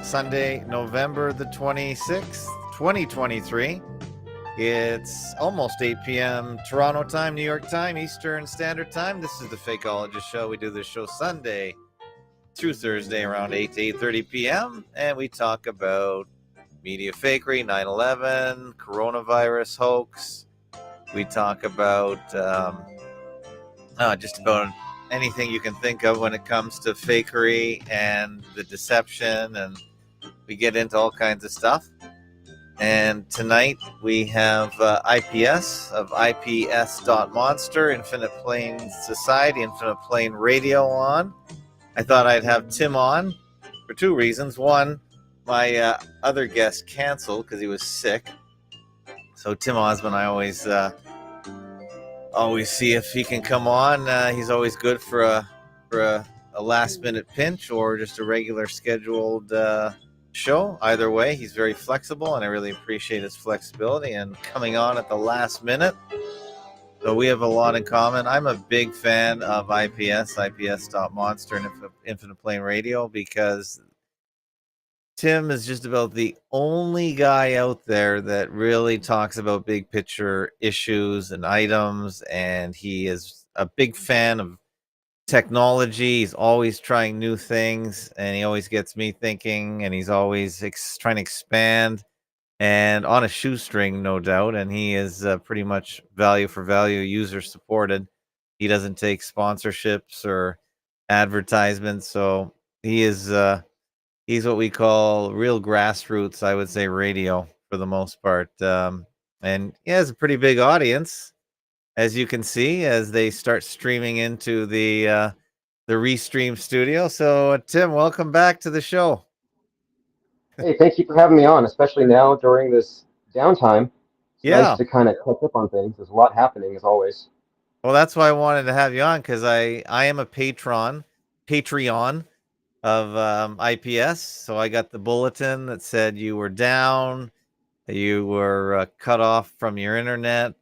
Sunday, November the 26th, 2023. It's almost 8 p.m. Toronto time, New York time, Eastern Standard Time. This is the Fakeologist Show. We do this show Sunday through Thursday around 8 to 8:30 p.m. And we talk about media fakery, 9/11, coronavirus hoax. We talk about just about anything you can think of when it comes to fakery and the deception, and we get into all kinds of stuff. And tonight we have IPS of IPS.Monster, Infinite Plane Society, Infinite Plane Radio on. I thought I'd have Tim on for two reasons. One, my other guest canceled because he was sick. So Tim Osmond, I always see if he can come on. He's always good for a last minute pinch or just a regular scheduled show. Either way, he's very flexible, and I really appreciate his flexibility and coming on at the last minute. So we have a lot in common. I'm a big fan of IPS.Monster, and Infinite Plane Radio, because Tim is just about the only guy out there that really talks about big picture issues and items, and he is a big fan of technology. He's always trying new things, and he always gets me thinking, and he's always trying to expand, and on a shoestring, no doubt. And he is pretty much value for value, user supported. He doesn't take sponsorships or advertisements, so he is he's what we call real grassroots, I would say, radio for the most part. And he has a pretty big audience, as you can see, as they start streaming into the Restream studio. So, Tim, welcome back to the show. Hey, thank you for having me on, especially now during this downtime. It's nice to kind of catch up on things. There's a lot happening, as always. Well, that's why I wanted to have you on, because I am a Patreon of IPS. So I got the bulletin that said you were down, you were cut off from your internet,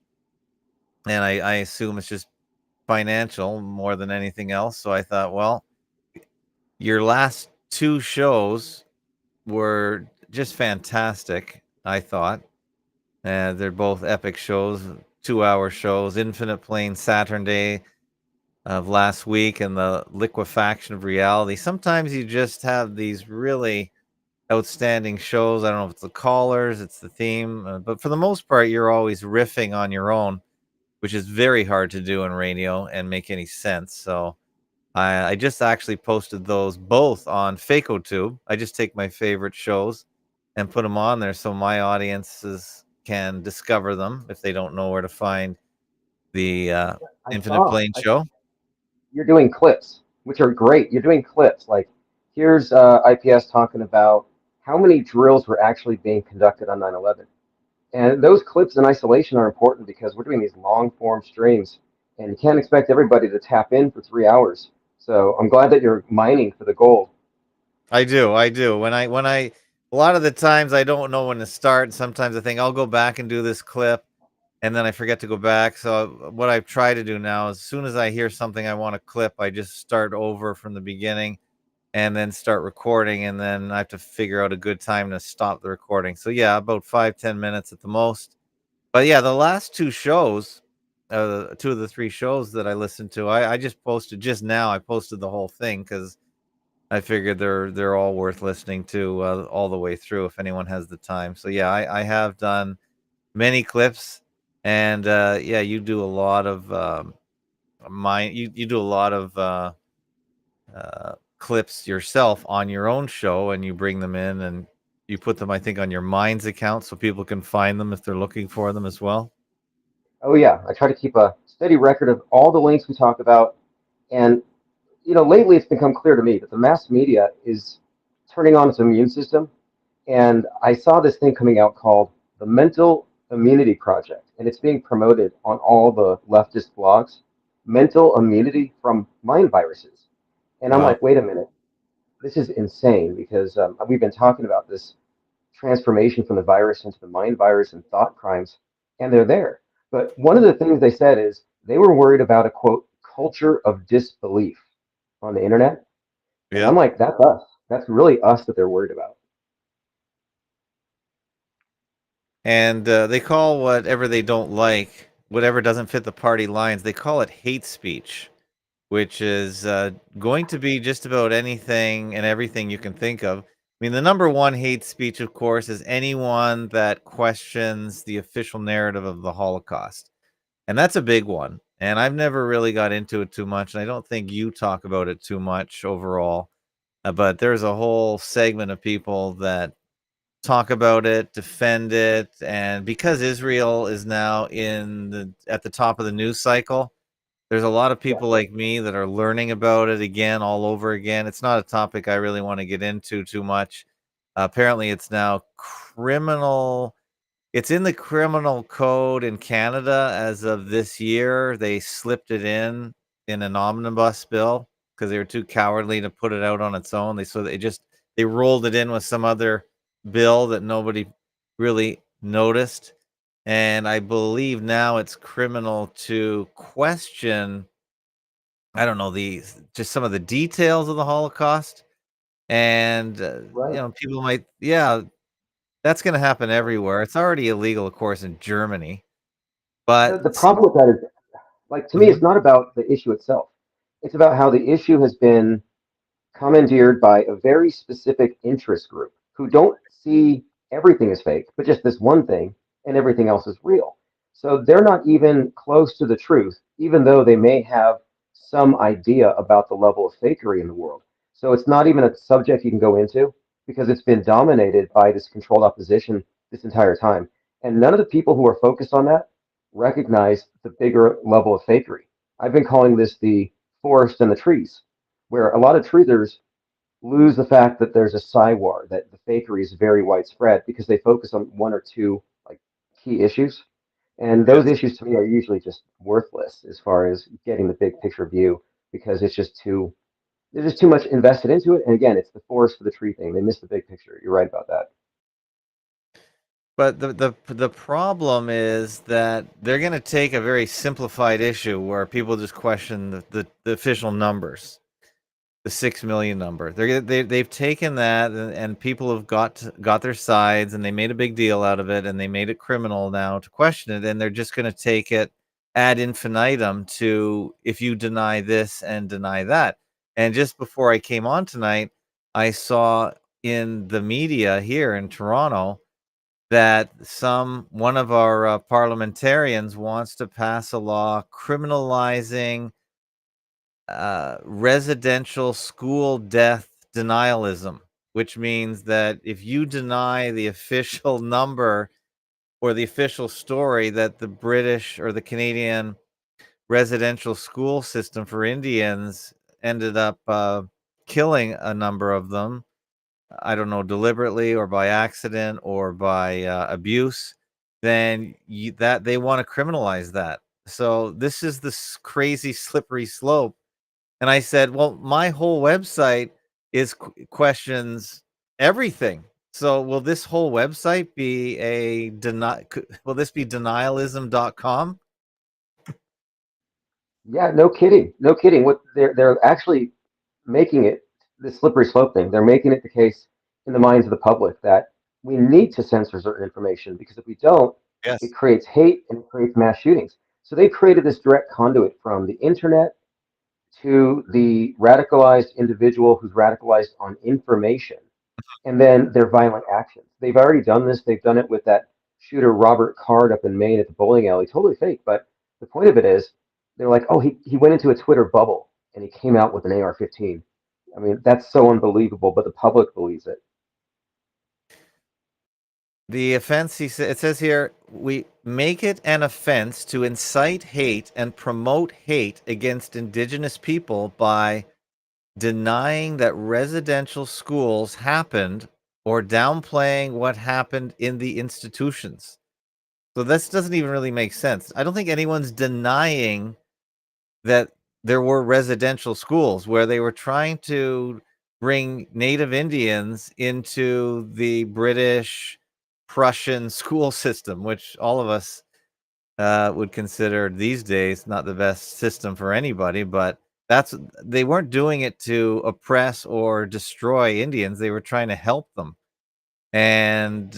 and I assume it's just financial more than anything else. So I thought, well, your last two shows were just fantastic, I thought. They're both epic shows, 2-hour shows. Infinite Plane Saturday of last week and the Liquefaction of Reality. Sometimes you just have these really outstanding shows. I don't know if it's the callers, it's the theme, but for the most part, you're always riffing on your own, which is very hard to do in radio and make any sense. So I just actually posted those both on FakeoTube. I just take my favorite shows and put them on there so my audiences can discover them if they don't know where to find the Infinite Plane show. You're doing clips, which are great. You're doing clips. Like, here's IPS talking about how many drills were actually being conducted on 9/11. And those clips in isolation are important because we're doing these long-form streams, and you can't expect everybody to tap in for 3 hours. So I'm glad that you're mining for the gold. I do. When I a lot of the times I don't know when to start. Sometimes I think I'll go back and do this clip, and then I forget to go back. So what I've tried to do now is, as soon as I hear something I want to clip, I just start over from the beginning and then start recording, and then I have to figure out a good time to stop the recording. So yeah, about 5-10 minutes at the most. But yeah, the last two shows, two of the three shows that I listened to, I just posted just now. I posted the whole thing because I figured they're all worth listening to all the way through if anyone has the time. So yeah, I have done many clips, and yeah, you do a lot of you do a lot of clips yourself on your own show, and you bring them in and you put them, I think, on your Minds account so people can find them if they're looking for them as well. Oh yeah, I try to keep a steady record of all the links we talk about, and lately it's become clear to me that the mass media is turning on its immune system. And I saw this thing coming out called the Mental Immunity Project, and it's being promoted on all the leftist blogs. Mental immunity from mind viruses. And I'm like, wait a minute, this is insane, because we've been talking about this transformation from the virus into the mind virus and thought crimes, and they're there. But one of the things they said is they were worried about a, quote, culture of disbelief on the internet. And I'm like, that's us. That's really us that they're worried about. And they call whatever they don't like, whatever doesn't fit the party lines, they call it hate speech, which is going to be just about anything and everything you can think of. I mean, the number one hate speech, of course, is anyone that questions the official narrative of the Holocaust. And that's a big one. And I've never really got into it too much. And I don't think you talk about it too much overall. But there's a whole segment of people that talk about it, defend it. And because Israel is now at the top of the news cycle, there's a lot of Yeah, people like me that are learning about it again, all over again. It's not a topic I really want to get into too much. Apparently, it's now criminal. It's in the criminal code in Canada as of this year. They slipped it in an omnibus bill because they were too cowardly to put it out on its own. They rolled it in with some other bill that nobody really noticed. And I believe now it's criminal to question, I don't know, just some of the details of the Holocaust. And right. people might, yeah, that's going to happen everywhere. It's already illegal, of course, in Germany. But The problem with that is, like, to me, it's Mhm. not about the issue itself. It's about how the issue has been commandeered by a very specific interest group who don't see everything as fake, but just this one thing, and everything else is real. So they're not even close to the truth, even though they may have some idea about the level of fakery in the world. So it's not even a subject you can go into because it's been dominated by this controlled opposition this entire time. And none of the people who are focused on that recognize the bigger level of fakery. I've been calling this the forest and the trees, where a lot of truthers lose the fact that there's a war, that the fakery is very widespread because they focus on one or two like key issues. And those Yes. issues to me are usually just worthless as far as getting the big picture view because there's just too much invested into it. And again, it's the forest for the tree thing. They miss the big picture. You're right about that. But the problem is that they're going to take a very simplified issue where people just question the official numbers, the 6 million number. They've taken that, and people have got their sides, and they made a big deal out of it, and they made it criminal now to question it, and they're just going to take it ad infinitum to if you deny this and deny that. And just before I came on tonight, I saw in the media here in Toronto that one of our parliamentarians wants to pass a law criminalizing residential school death denialism, which means that if you deny the official number or the official story that the British or the Canadian residential school system for Indians ended up killing a number of them, I don't know, deliberately or by accident or by abuse, then that they want to criminalize that. So this is this crazy slippery slope. And I said, well, my whole website questions everything. So will this whole website be will this be denialism.com? Yeah, no kidding. No kidding. What they're actually making it the slippery slope thing. They're making it the case in the minds of the public that we need to censor certain information because if we don't, it Yes. creates hate and it creates mass shootings. So they created this direct conduit from the internet to the radicalized individual who's radicalized on information and then their violent actions. They've already done this. They've done it with that shooter Robert Card up in Maine at the bowling alley. Totally fake. But the point of it is, they're like, oh, he went into a Twitter bubble and he came out with an AR-15. I mean, that's so unbelievable, but the public believes it. The offense, it says here, we make it an offense to incite hate and promote hate against Indigenous people by denying that residential schools happened or downplaying what happened in the institutions. So this doesn't even really make sense. I don't think anyone's denying that there were residential schools where they were trying to bring native Indians into the British Prussian school system, which all of us would consider these days not the best system for anybody, but they weren't doing it to oppress or destroy Indians. They were trying to help them. And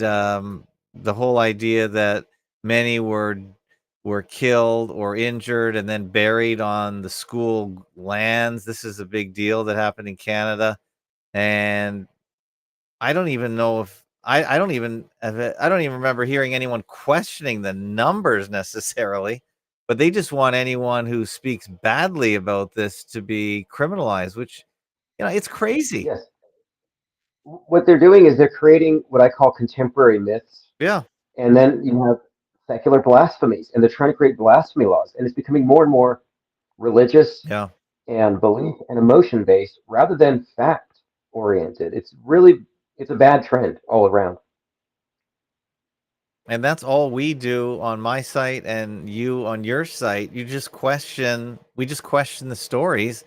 the whole idea that many were killed or injured and then buried on the school lands. This is a big deal that happened in Canada, and I don't even know if I don't even remember hearing anyone questioning the numbers necessarily, but they just want anyone who speaks badly about this to be criminalized, which, it's crazy. Yes. What they're doing is they're creating what I call contemporary myths, Yeah, and then you have secular blasphemies, and they're trying to create blasphemy laws, and it's becoming more and more religious yeah. and belief and emotion based rather than fact oriented. It's a bad trend all around. And that's all we do on my site and you on your site. We just question the stories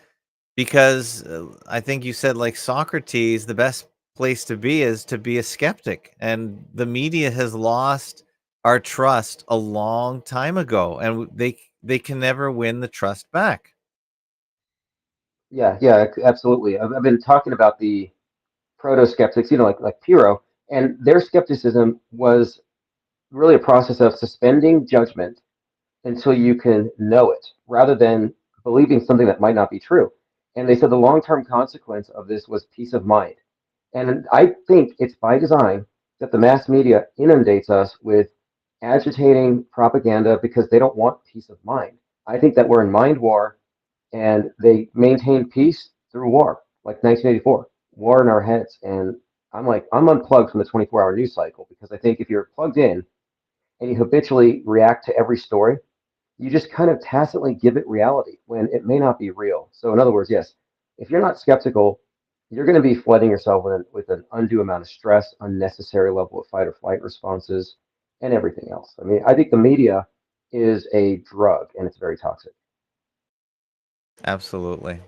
because I think you said, like Socrates, the best place to be is to be a skeptic. And the media has lost our trust a long time ago, and they can never win the trust back. Yeah, yeah, absolutely. I've been talking about the proto skeptics, like Pyrrho, and their skepticism was really a process of suspending judgment until you can know it, rather than believing something that might not be true. And they said the long-term consequence of this was peace of mind. And I think it's by design that the mass media inundates us with agitating propaganda because they don't want peace of mind. I think that we're in mind war, and they maintain peace through war, like 1984, war in our heads. And I'm unplugged from the 24-hour news cycle because I think if you're plugged in and you habitually react to every story, you just kind of tacitly give it reality when it may not be real. So, in other words, yes, if you're not skeptical, you're going to be flooding yourself with an undue amount of stress, unnecessary level of fight or flight responses, and everything else. I mean, I think the media is a drug and it's very toxic. Absolutely.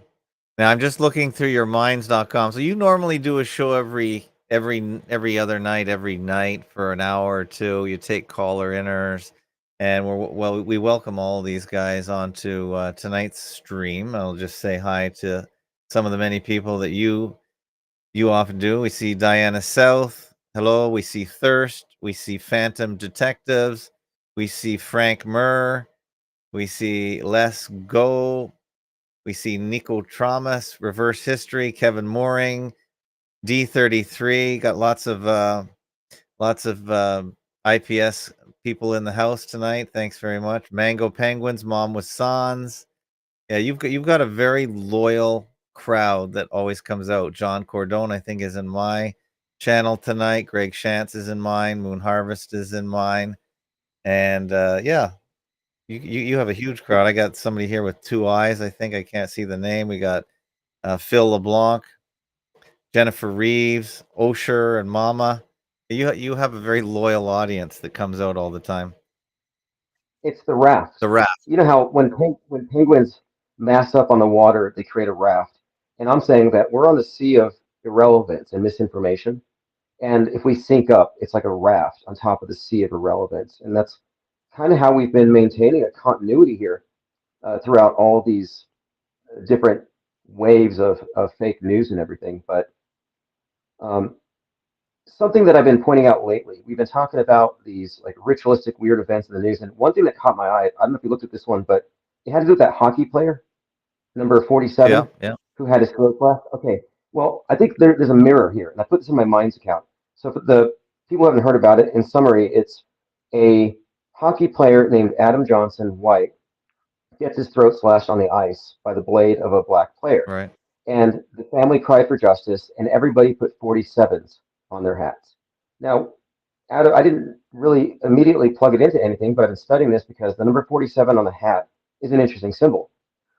Now I'm just looking through your minds.com. So you normally do a show every other night, every night for an hour or two. You take caller inners, and we welcome all these guys onto tonight's stream. I'll just say hi to some of the many people that you often do. We see Diana South. Hello. We see Thirst. We see Phantom Detectives. We see Frank Murr. We see Let's Go. We see Nico Tramas, Reverse History, Kevin Mooring, D33. Got lots of IPS people in the house tonight. Thanks very much. Mango Penguins, Mom with Sans. Yeah, you've got a very loyal crowd that always comes out. John Cordone, I think, is in my channel tonight. Greg Shantz is in mine. Moon Harvest is in mine. And yeah, you have a huge crowd. I got somebody here with two eyes. I think I can't see the name. We got Phil LeBlanc, Jennifer Reeves, Osher, and Mama. You have a very loyal audience that comes out all the time. It's the raft. The raft. You know how when penguins mass up on the water, they create a raft. And I'm saying that we're on the sea of irrelevance and misinformation. And if we sync up, it's like a raft on top of the sea of irrelevance. And that's kind of how we've been maintaining a continuity here throughout all these different waves of fake news and everything. But um, something that I've been pointing out lately, we've been talking about these like ritualistic weird events in the news. And one thing that caught my eye, I don't know if you looked at this one, but it had to do with that hockey player, number Yeah, 47, yeah. who had his throat left. Okay, well, I think there's a mirror here, and I put this in my Minds account. So for the people who haven't heard about it, in summary, it's a hockey player named Adam Johnson White gets his throat slashed on the ice by the blade of a black player. Right. And the family cried for justice, and everybody put 47s on their hats. Now, I didn't really immediately plug it into anything, but I've been studying this because the number 47 on the hat is an interesting symbol.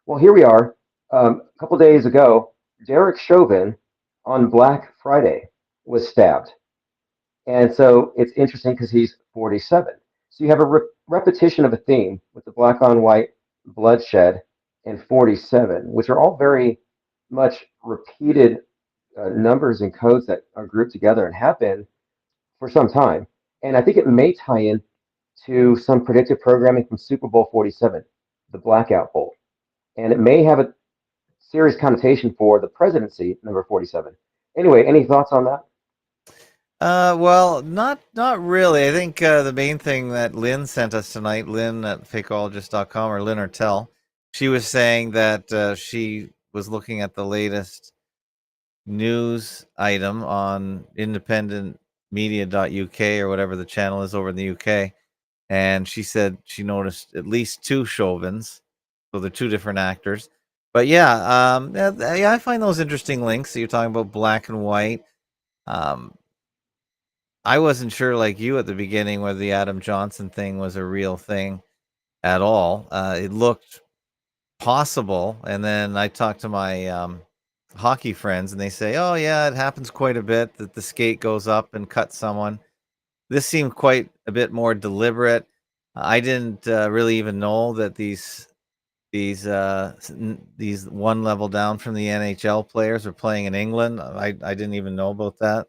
Well, here we are. A couple days ago, Derek Chauvin on Black Friday was stabbed. And so it's interesting because he's 47. So you have a repetition of a theme with the black on white bloodshed and 47, which are all very much repeated numbers and codes that are grouped together and have been for some time. And I think it may tie in to some predictive programming from Super Bowl 47, the blackout bowl. And it may have a serious connotation for the presidency, number 47. Anyway, any thoughts on that? Well, not really. I think the main thing that Lynn sent us tonight, Lynn at fakeologist.com, or Lynn Ortel, she was saying that she was looking at the latest news item on independentmedia.uk or whatever the channel is over in the UK, and she said she noticed at least two Chauvins, so they're two different actors. But yeah, I find those interesting links that you're talking about, black and white. Um, I wasn't sure, like you at the beginning, whether the Adam Johnson thing was a real thing at all. It looked possible, and then I talked to my hockey friends, and they say, "Oh yeah, it happens quite a bit that the skate goes up and cuts someone." This seemed quite a bit more deliberate. I didn't really even know that these one level down from the NHL players are playing in England. I didn't even know about that.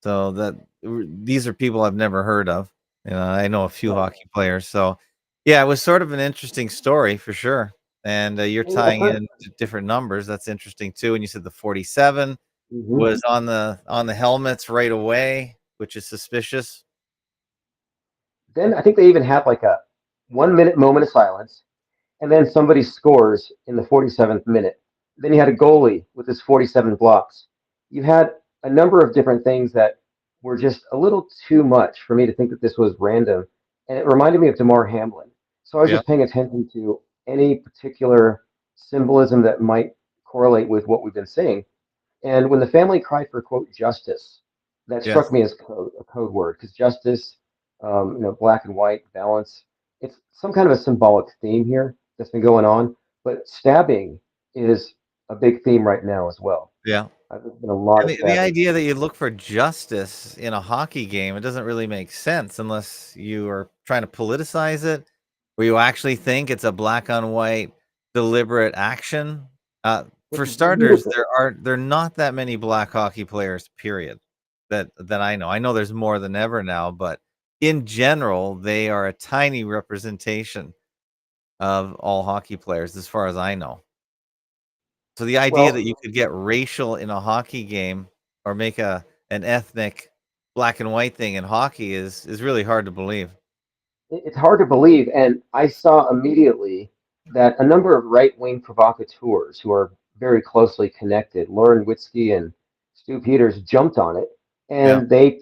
So these are people I've never heard of. I know a few Right. hockey players. So yeah, it was sort of an interesting story for sure. And you're And I've tying heard. in to different numbers. That's interesting too. And you said the 47 Mhm. was on the helmets right away, which is suspicious. Then I think they even had like a 1 minute moment of silence, and then somebody scores in the 47th minute. Then you had a goalie with his 47 blocks. You had a number of different things that were just a little too much for me to think that this was random. And it reminded me of Damar Hamlin. So I was Yeah, just paying attention to any particular symbolism that might correlate with what we've been seeing. And when the family cried for quote justice, that struck yes. me as a code word because justice, black and white balance. It's some kind of a symbolic theme here that's been going on. But stabbing is a big theme right now as well. Yeah. There's been a lot And of the stabbing. idea that you look for justice in a hockey game, it doesn't really make sense unless you are trying to politicize it, or you actually think it's a black on white deliberate action. Which For is starters, ludicrous. there are not that many black hockey players, period. That I know. I know there's more than ever now, but in general, they are a tiny representation of all hockey players, as far as I know. So the idea that Well, you could get racial in a hockey game or make an ethnic black and white thing in hockey is really hard to believe. it's hard to believe. And I saw immediately that a number of right wing provocateurs who are very closely connected, Lauren Witzke and Stu Peters, jumped on it Yeah. and they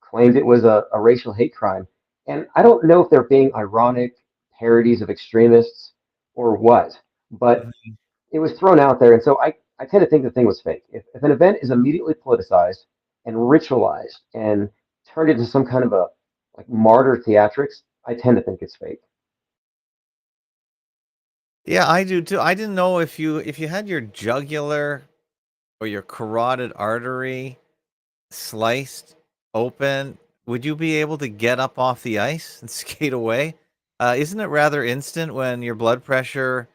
claimed it was a racial hate crime. And I don't know if they're being ironic parodies of extremists or what, but Mhm. it was thrown out there. And so I tend to think the thing was fake. If an event is immediately politicized and ritualized and turned into some kind of a like martyr theatrics, I tend to think it's fake. Yeah, I do too. I didn't know if you had your jugular or your carotid artery sliced open, would you be able to get up off the ice and skate away? Isn't it rather instant when your blood pressure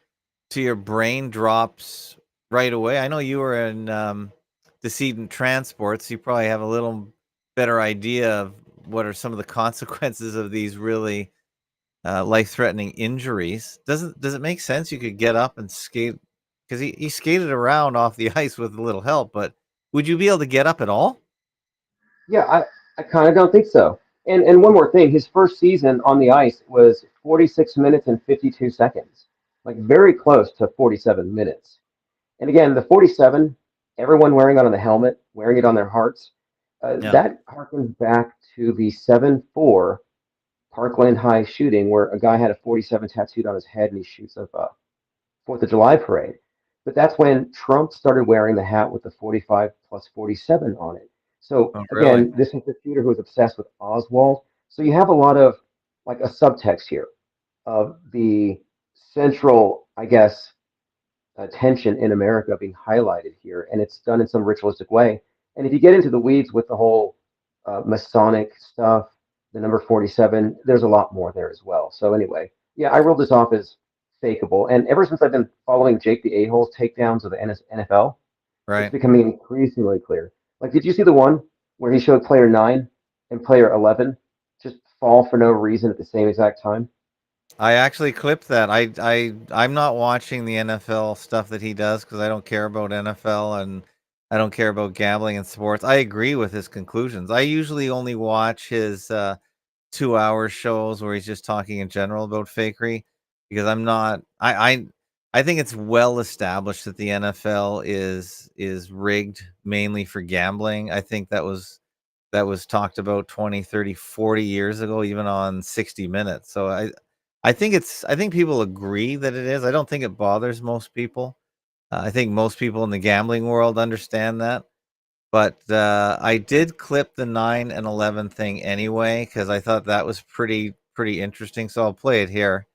to your brain drops right away? I know you were in decedent transports. You probably have a little better idea of what are some of the consequences of these really life-threatening injuries. Does it make sense you could get up and skate? Because he skated around off the ice with a little help, but would you be able to get up at all? Yeah, I kind of don't think so. And one more thing, his first season on the ice was 46 minutes and 52 seconds, like very close to 47 minutes. And again, the 47, everyone wearing it on the helmet, wearing it on their hearts, Yeah. that harkens back to the 7-4 Parkland High shooting where a guy had a 47 tattooed on his head and he shoots up a Fourth of July parade. But that's when Trump started wearing the hat with the 45 plus 47 on it. So Oh, really? again, this is the shooter who was obsessed with Oswald. So you have a lot of like a subtext here of the central, I guess, tension in America being highlighted here, and it's done in some ritualistic way. And if you get into the weeds with the whole Masonic stuff, the number 47, there's a lot more there as well. So anyway, yeah, I rolled this off as fakeable. And ever since I've been following Jake the A-hole's takedowns of the NFL, it's Right. becoming increasingly clear. Like, did you see the one where he showed player 9 and player 11 just fall for no reason at the same exact time? I actually clipped that. I'm not watching the NFL stuff that he does because I don't care about NFL, and I don't care about gambling and sports. I agree with his conclusions. I usually only watch his 2 hour shows where he's just talking in general about fakery because I'm not. I think it's well established that the NFL is rigged mainly for gambling. I think that was talked about 20, 30, 40 years ago, even on 60 Minutes. So I think people agree that it is. I don't think it bothers most people. I think most people in the gambling world understand that. But I did clip the 9 and 11 thing anyway because I thought that was pretty interesting. So I'll play it here.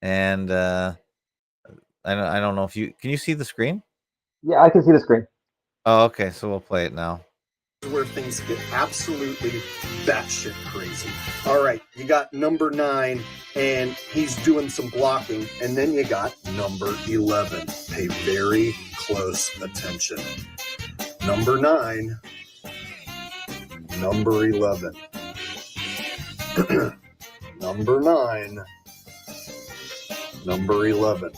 And I don't know if you can you see the screen? Yeah, I can see the screen. Oh, okay. So we'll play it now. Where things get absolutely batshit crazy. All right, you got number 9, and he's doing some blocking, and then you got number 11. Pay very close attention. Number 9, number 11. Number 9, number 11.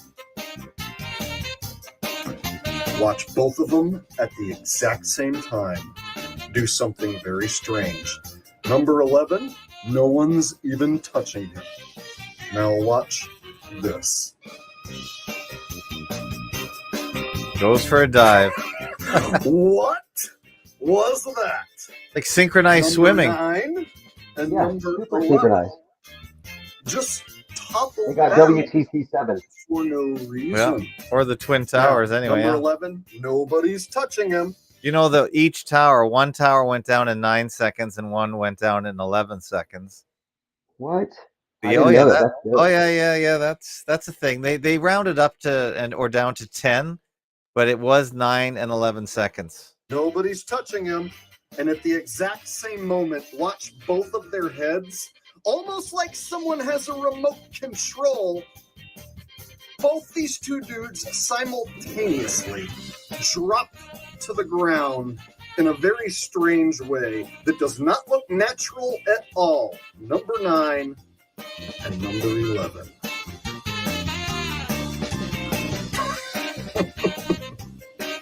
Watch both of them at the exact same time do something very strange. Number 11, no one's even touching him. Now watch this. Goes for a dive. What was that? Like synchronized Number swimming. 9 and Yeah, number super 11 synchronized. just toppled They got out WTC7. for no reason. Or the Twin Towers anyway. Number Yeah. 11, nobody's touching him. You know, one tower went down in 9 seconds and one went down in 11 seconds. What? I Oh didn't know yeah, that. That's good. yeah. That's a thing. They rounded up to or down to 10, but it was 9 and 11 seconds. Nobody's touching him. And at the exact same moment, watch both of their heads, almost like someone has a remote control. Both these two dudes simultaneously drop to the ground in a very strange way that does not look natural at all. Number 9 and number 11.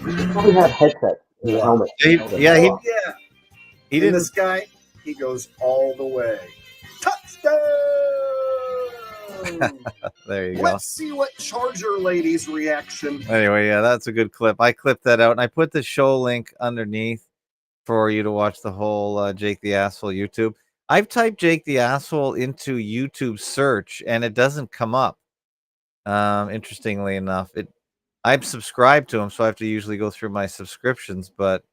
They probably have headsets in the helmet. Yeah, Yeah. he And didn't. this guy, he goes all the way. Touchdown! There you go. Let's see what Charger Lady's reaction. Anyway, yeah, that's a good clip. I clipped that out and I put the show link underneath for you to watch the whole Jake the Asshole YouTube. I've typed Jake the Asshole into YouTube search and it doesn't come up. Interestingly enough, I'm subscribed to him, so I have to usually go through my subscriptions, but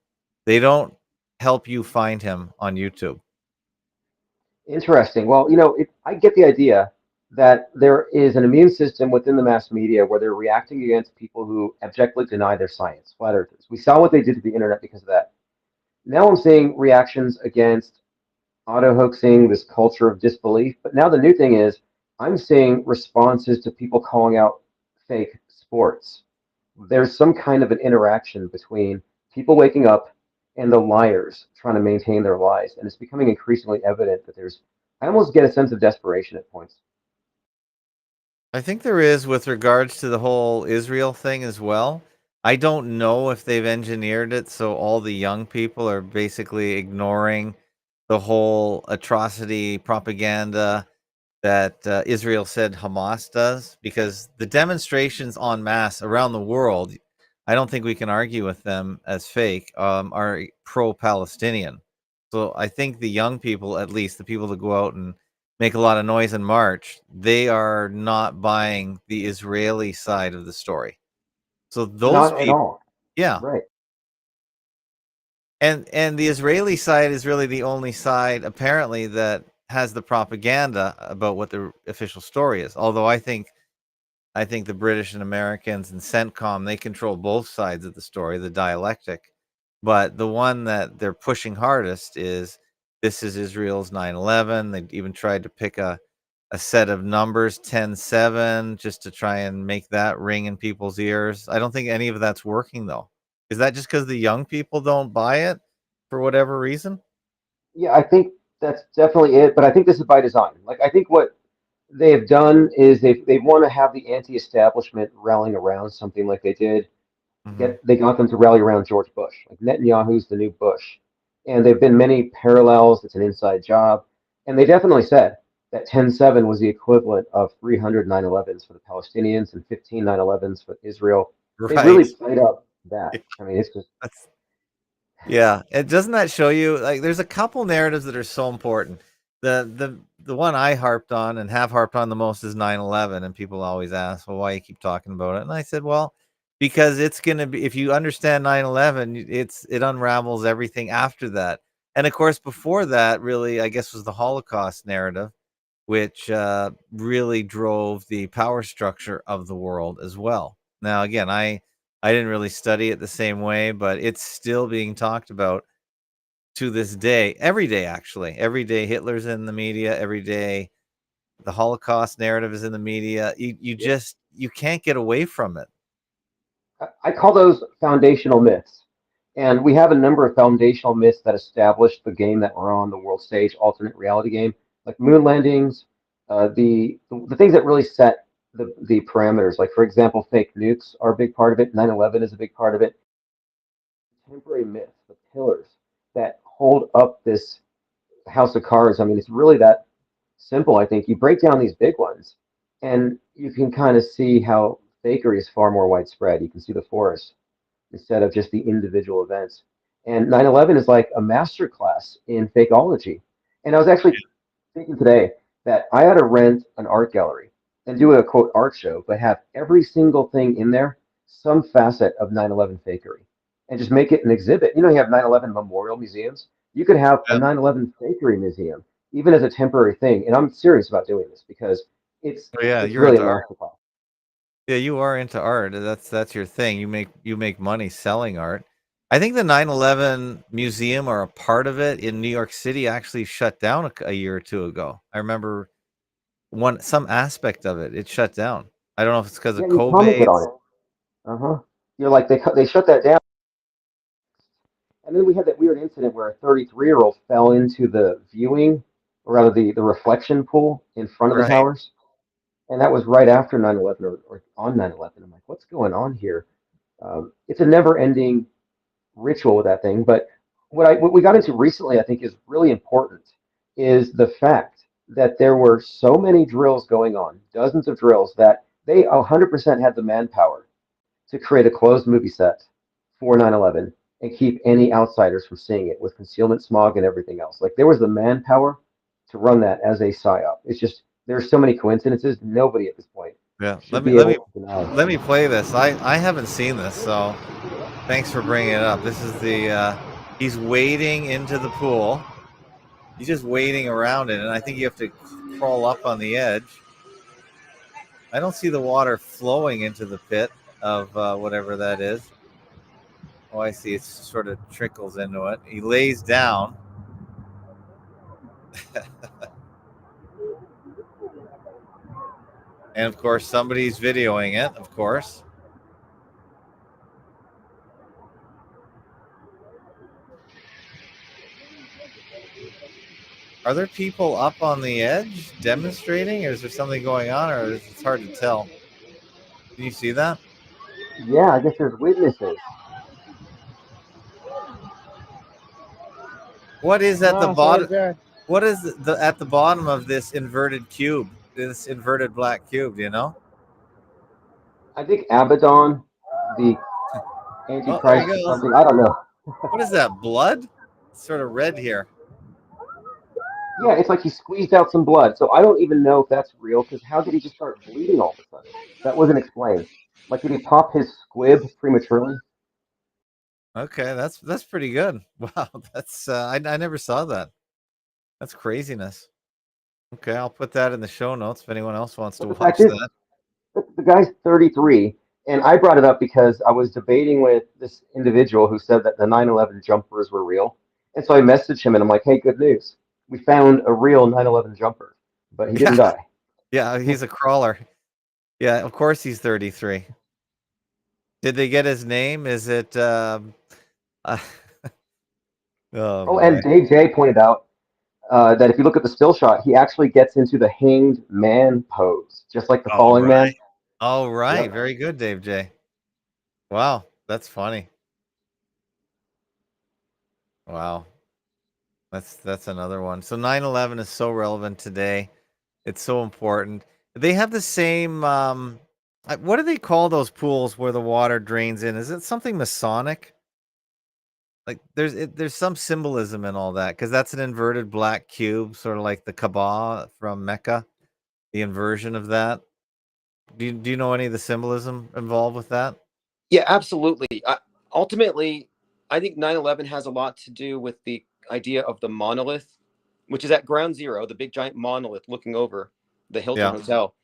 they don't help you find him on YouTube. Interesting. Well, I get the idea that there is an immune system within the mass media where they're reacting against people who abjectly deny their science, flat earthers. We saw what they did to the internet because of that. Now I'm seeing reactions against auto hoaxing, this culture of disbelief. But now the new thing is I'm seeing responses to people calling out fake sports. There's some kind of an interaction between people waking up and the liars trying to maintain their lies. And it's becoming increasingly evident that I almost get a sense of desperation at points. I think there is with regards to the whole Israel thing as well. I don't know if they've engineered it so all the young people are basically ignoring the whole atrocity propaganda that Israel said Hamas does, because the demonstrations en masse around the world, I don't think we can argue with them as fake, are pro-Palestinian. So I think the young people, at least the people that go out and make a lot of noise and march, they are not buying the Israeli side of the story. So those Not at people, all. yeah, Right. and the Israeli side is really the only side apparently that has the propaganda about what the official story is. Although I think the British and Americans and CENTCOM, they control both sides of the story, the dialectic. But the one that they're pushing hardest is this is Israel's 9/11. They even tried to pick a set of numbers, 10/7, just to try and make that ring in people's ears. I don't think any of that's working though. Is that just because the young people don't buy it for whatever reason? Yeah, I think that's definitely it. But I think this is by design. Like, I think what they have done is they want to have the anti-establishment rallying around something like they did They got them to rally around George Bush. Like Netanyahu's the new Bush, and there've been many parallels. It's an inside job, and they definitely said that 10/7 was the equivalent of 300 9/11s for the Palestinians and 15 9/11s for Israel. They Right. really played up that. I mean, it's just That's, yeah. It doesn't that show you like there's a couple narratives that are so important. The one I harped on and have harped on the most is 9/11, and people always ask, well, why you keep talking about it? And I said, well, because it's gonna be if you understand 9/11, it unravels everything after that. And of course, before that, really, I guess was the Holocaust narrative, which really drove the power structure of the world as well. Now, again, I didn't really study it the same way, but it's still being talked about to this day, every day actually. Every day Hitler's in the media, every day the Holocaust narrative is in the media. You just you can't get away from it. I call those foundational myths. And we have a number of foundational myths that established the game that we're on, the world stage, alternate reality game, like moon landings, the things that really set the parameters. Like, for example, fake nukes are a big part of it. 9/11 is a big part of it. Temporary myths, the pillars that hold up this house of cards. I mean, it's really that simple, I think. You break down these big ones, and you can kind of see how fakery is far more widespread. You can see the forest instead of just the individual events. And 9/11 is like a master class in fakeology. And I was actually thinking today that I ought to rent an art gallery and do a quote art show, but have every single thing in there some facet of 9/11 fakery and just make it an exhibit. You know, you have 9/11 memorial museums. You could have a Yep. 9/11 fakery museum, even as a temporary thing. And I'm serious about doing this because it's Oh yeah, it's you're really a into art. masterclass. Yeah, you are into art. That's your thing. You make money selling art. I think the 9/11 museum or a part of it in New York City actually shut down a year or two ago. I remember some aspect of it. It shut down. I don't know if it's because Yeah, of you commented COVID. on it. Uh-huh. You're like they shut that down. And then we had that weird incident where a 33-year-old fell into the viewing, or rather the reflection pool in front of the Right. towers. And that was right after 9/11 or on 9/11. I'm like, what's going on here? It's a never-ending ritual with that thing. But what we got into recently, I think, is really important, is the fact that there were so many drills going on, dozens of drills, that they 100% had the manpower to create a closed movie set for 9/11 and keep any outsiders from seeing it with concealment smog and everything else. Like there was the manpower to run that as a psyop. It's just there's so many coincidences. Nobody at this point Yeah. should Let me be let me able to deny. let me play this. I haven't seen this, so thanks for bringing it up. This is the he's wading into the pool. He's just wading around it, and I think you have to crawl up on the edge. I don't see the water flowing into the pit of whatever that is. Oh, I see. It sort of trickles into it. He lays down. And of course, somebody's videoing it, of course. Are there people up on the edge demonstrating, or is there something going on, or it's hard to tell? Can you see that? Yeah, I guess there's witnesses. What is at the No, so bottom? is there. What is at the bottom of this inverted cube? This inverted black cube, do you know? I think Abaddon, the Oh, there he Antichrist or goes. something. I don't know. What is that? Blood? It's sort of red here. Yeah, it's like he squeezed out some blood. So I don't even know if that's real because how did he just start bleeding all of a sudden? That wasn't explained. Like, did he pop his squib prematurely? Okay, that's pretty good. Wow, that's I never saw that. That's craziness. Okay, I'll put that in the show notes if anyone else wants to But the fact watch is, that. the guy's 33, and I brought it up because I was debating with this individual who said that the 9/11 jumpers were real. And so I messaged him and I'm like, hey, good news. We found a real 9/11 jumper, but he didn't Yeah, die. yeah, he's a crawler. Yeah, of course he's 33. Did they get his name? Is it uh, oh Oh, and boy. Dave J pointed out that if you look at the still shot, he actually gets into the hanged man pose, just like the All falling right. man. All right. Yep. Very good, Dave J. Wow. That's funny. Wow. That's another one. So 9/11 is so relevant today. It's so important. They have the same what do they call those pools where the water drains in? Is it something Masonic? Like there's some symbolism in all that because that's an inverted black cube, sort of like the Kaaba from Mecca, the inversion of that. Do you know any of the symbolism involved with that? Yeah, absolutely. Ultimately, I think 9/11 has a lot to do with the idea of the monolith, which is at ground zero, the big giant monolith looking over the Hilton Yeah. Hotel.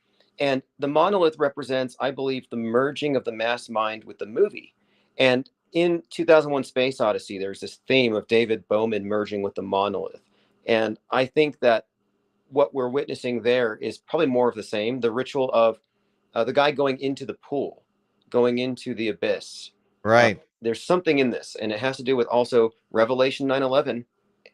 And the monolith represents, I believe, the merging of the mass mind with the movie. And in 2001 Space Odyssey, there's this theme of David Bowman merging with the monolith. And I think that what we're witnessing there is probably more of the same, the ritual of the guy going into the pool, going into the abyss. Right. There's something in this, and it has to do with also Revelation 9/11 Mhm.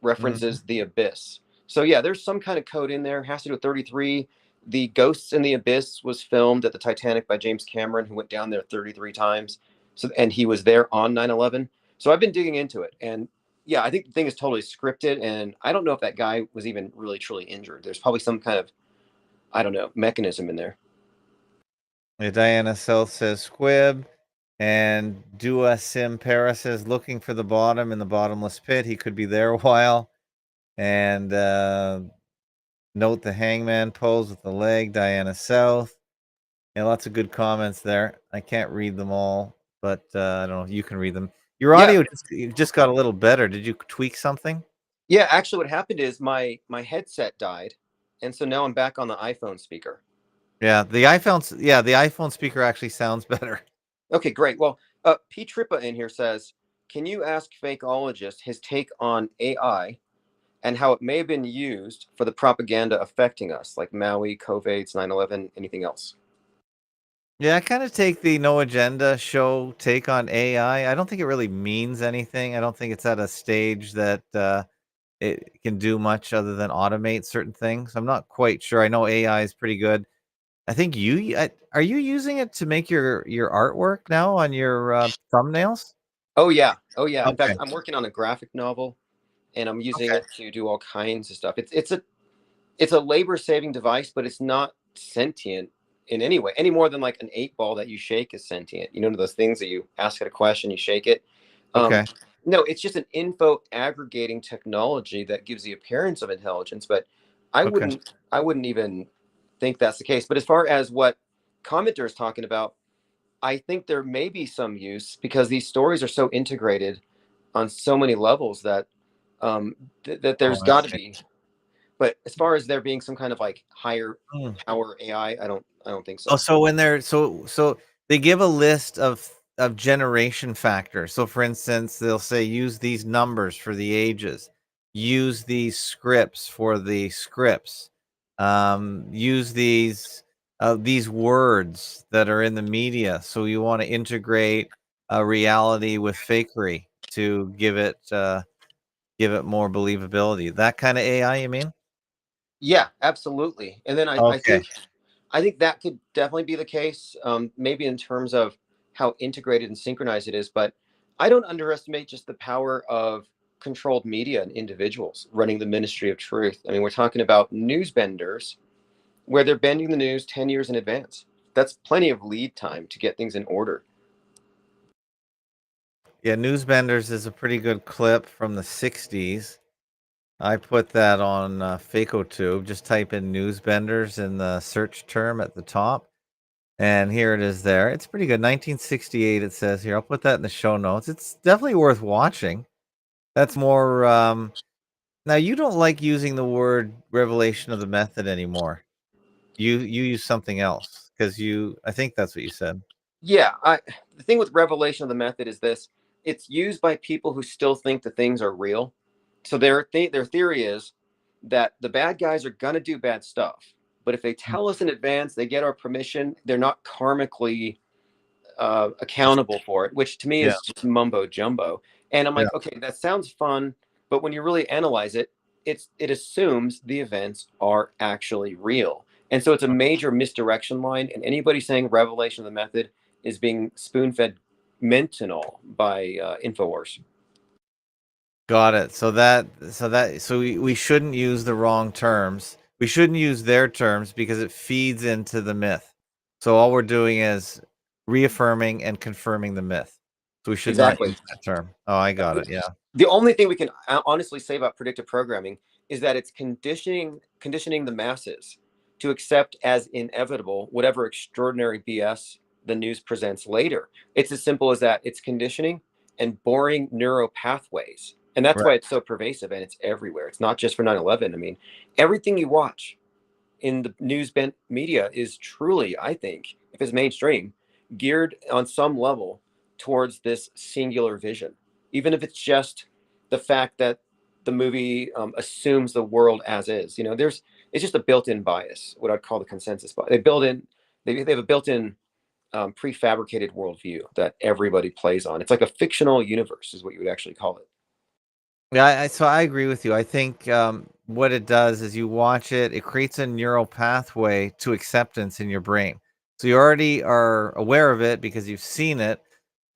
references the abyss. So yeah, there's some kind of code in there. It has to do with 33. The Ghosts in the Abyss was filmed at the Titanic by James Cameron, who went down there 33 times. So, and he was there on 9/11. So I've been digging into it, and yeah, I think the thing is totally scripted, and I don't know if that guy was even really truly injured. There's probably some kind of, I don't know, mechanism in there. Yeah, Diana South says squib. And Dua Sim Paris says looking for the bottom in the bottomless pit. He could be there a while. And note the hangman pose with the leg, Diana South. Yeah, lots of good comments there. I can't read them all, but I don't know if you can read them. Your Yeah, audio just got a little better. Did you tweak something? yeah. Actually, what happened is my headset died, and so now I'm back on the iPhone speaker. Yeah, the iPhone speaker actually sounds better. Okay, great. Well, P. Trippa in here says, can you ask Fakeologist his take on AI and how it may have been used for the propaganda affecting us, like Maui, COVID's, 9/11, anything else? Yeah, I kind of take the no agenda show take on AI. I don't think it really means anything. I don't think it's at a stage that it can do much other than automate certain things. I'm not quite sure. I know AI is pretty good. I think are you using it to make your artwork now on your thumbnails? Oh yeah, oh yeah. In Okay. fact, I'm working on a graphic novel, and I'm using Okay. it to do all kinds of stuff. It's a labor saving device, but it's not sentient in any way, any more than like an 8 ball that you shake is sentient. You know, those things that you ask it a question, you shake it. Um, Okay. no, it's just an info aggregating technology that gives the appearance of intelligence, but I Okay. wouldn't I wouldn't even think that's the case. But as far as what commenter is talking about, I think there may be some use because these stories are so integrated on so many levels that that there's Oh, I got to see. be. But as far as there being some kind of like higher Hmm. power AI, I don't think Oh, so. so when they're so they give a list of generation factors. So for instance, they'll say use these numbers for the ages, use these scripts for the scripts, use these words that are in the media. So you want to integrate a reality with fakery to give it more believability. That kind of AI, you mean? Yeah, absolutely. And then I Okay. think that could definitely be the case. Maybe in terms of how integrated and synchronized it is, but I don't underestimate just the power of controlled media and individuals running the ministry of truth. I mean, we're talking about news benders where they're bending the news 10 years in advance. That's plenty of lead time to get things in order. Yeah, Newsbenders is a pretty good clip from the 60s. I put that on FacoTube. Just type in Newsbenders in the search term at the top. And here it is there. It's pretty good. 1968, it says here. I'll put that in the show notes. It's definitely worth watching. That's more. Now, you don't like using the word revelation of the method anymore. You use something else because I think that's what you said. Yeah, the thing with revelation of the method is this: it's used by people who still think the things are real. So their theory is that the bad guys are gonna do bad stuff, but if they Mm. tell us in advance, they get our permission, they're not karmically accountable for it, which to me Yeah. is just mumbo jumbo. And I'm Yeah. like, okay, that sounds fun, but when you really analyze it, it assumes the events are actually real. And so it's a major misdirection line. And anybody saying revelation of the method is being spoon fed Mental by Infowars. Got it. So we shouldn't use the wrong terms. We shouldn't use their terms because it feeds into the myth. So all we're doing is reaffirming and confirming the myth. So we should not Exactly. use that term. Oh, I got it. Yeah. The only thing we can honestly say about predictive programming is that it's conditioning the masses to accept as inevitable whatever extraordinary BS the news presents later. It's as simple as that. It's conditioning and boring neuro pathways. And that's why Right. it's so pervasive and it's everywhere. It's not just for 9/11. I mean, everything you watch in the news bent media is truly, I think, if it's mainstream, geared on some level towards this singular vision, even if it's just the fact that the movie assumes the world as is. You know, it's just a built-in bias, what I'd call the consensus bias. They have a built-in prefabricated worldview that everybody plays on. It's like a fictional universe, is what you would actually call it. Yeah, so I agree with you. I think what it does is you watch it, it creates a neural pathway to acceptance in your brain. So you already are aware of it because you've seen it.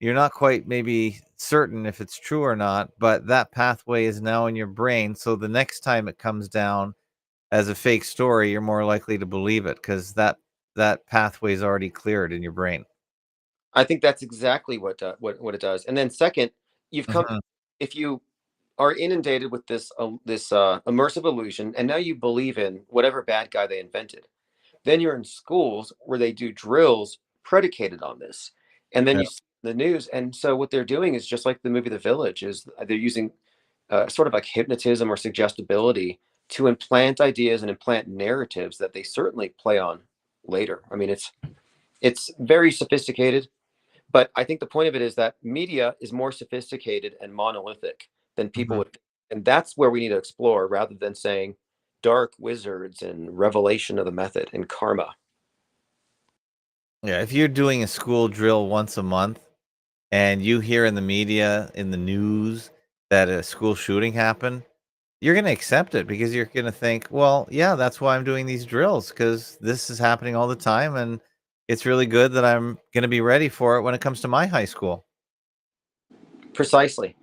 You're not quite maybe certain if it's true or not, but that pathway is now in your brain. So the next time it comes down as a fake story, you're more likely to believe it because that pathway is already cleared in your brain. I think that's exactly what it does. And then second, you've come Mhm. if you are inundated with this immersive illusion, and now you believe in whatever bad guy they invented. Then you're in schools where they do drills predicated on this, and then Yeah. you see the news. And so what they're doing is just like the movie The Village. Is they're using sort of like hypnotism or suggestibility to implant ideas and implant narratives that they certainly play on later. I mean, it's very sophisticated. But I think the point of it is that media is more sophisticated and monolithic than people Mhm. would think. And that's where we need to explore rather than saying dark wizards and revelation of the method and karma. Yeah, if you're doing a school drill once a month and you hear in the media, in the news, that a school shooting happened, you're going to accept it because you're going to think, well, yeah, that's why I'm doing these drills because this is happening all the time. And it's really good that I'm going to be ready for it when it comes to my high school. Precisely.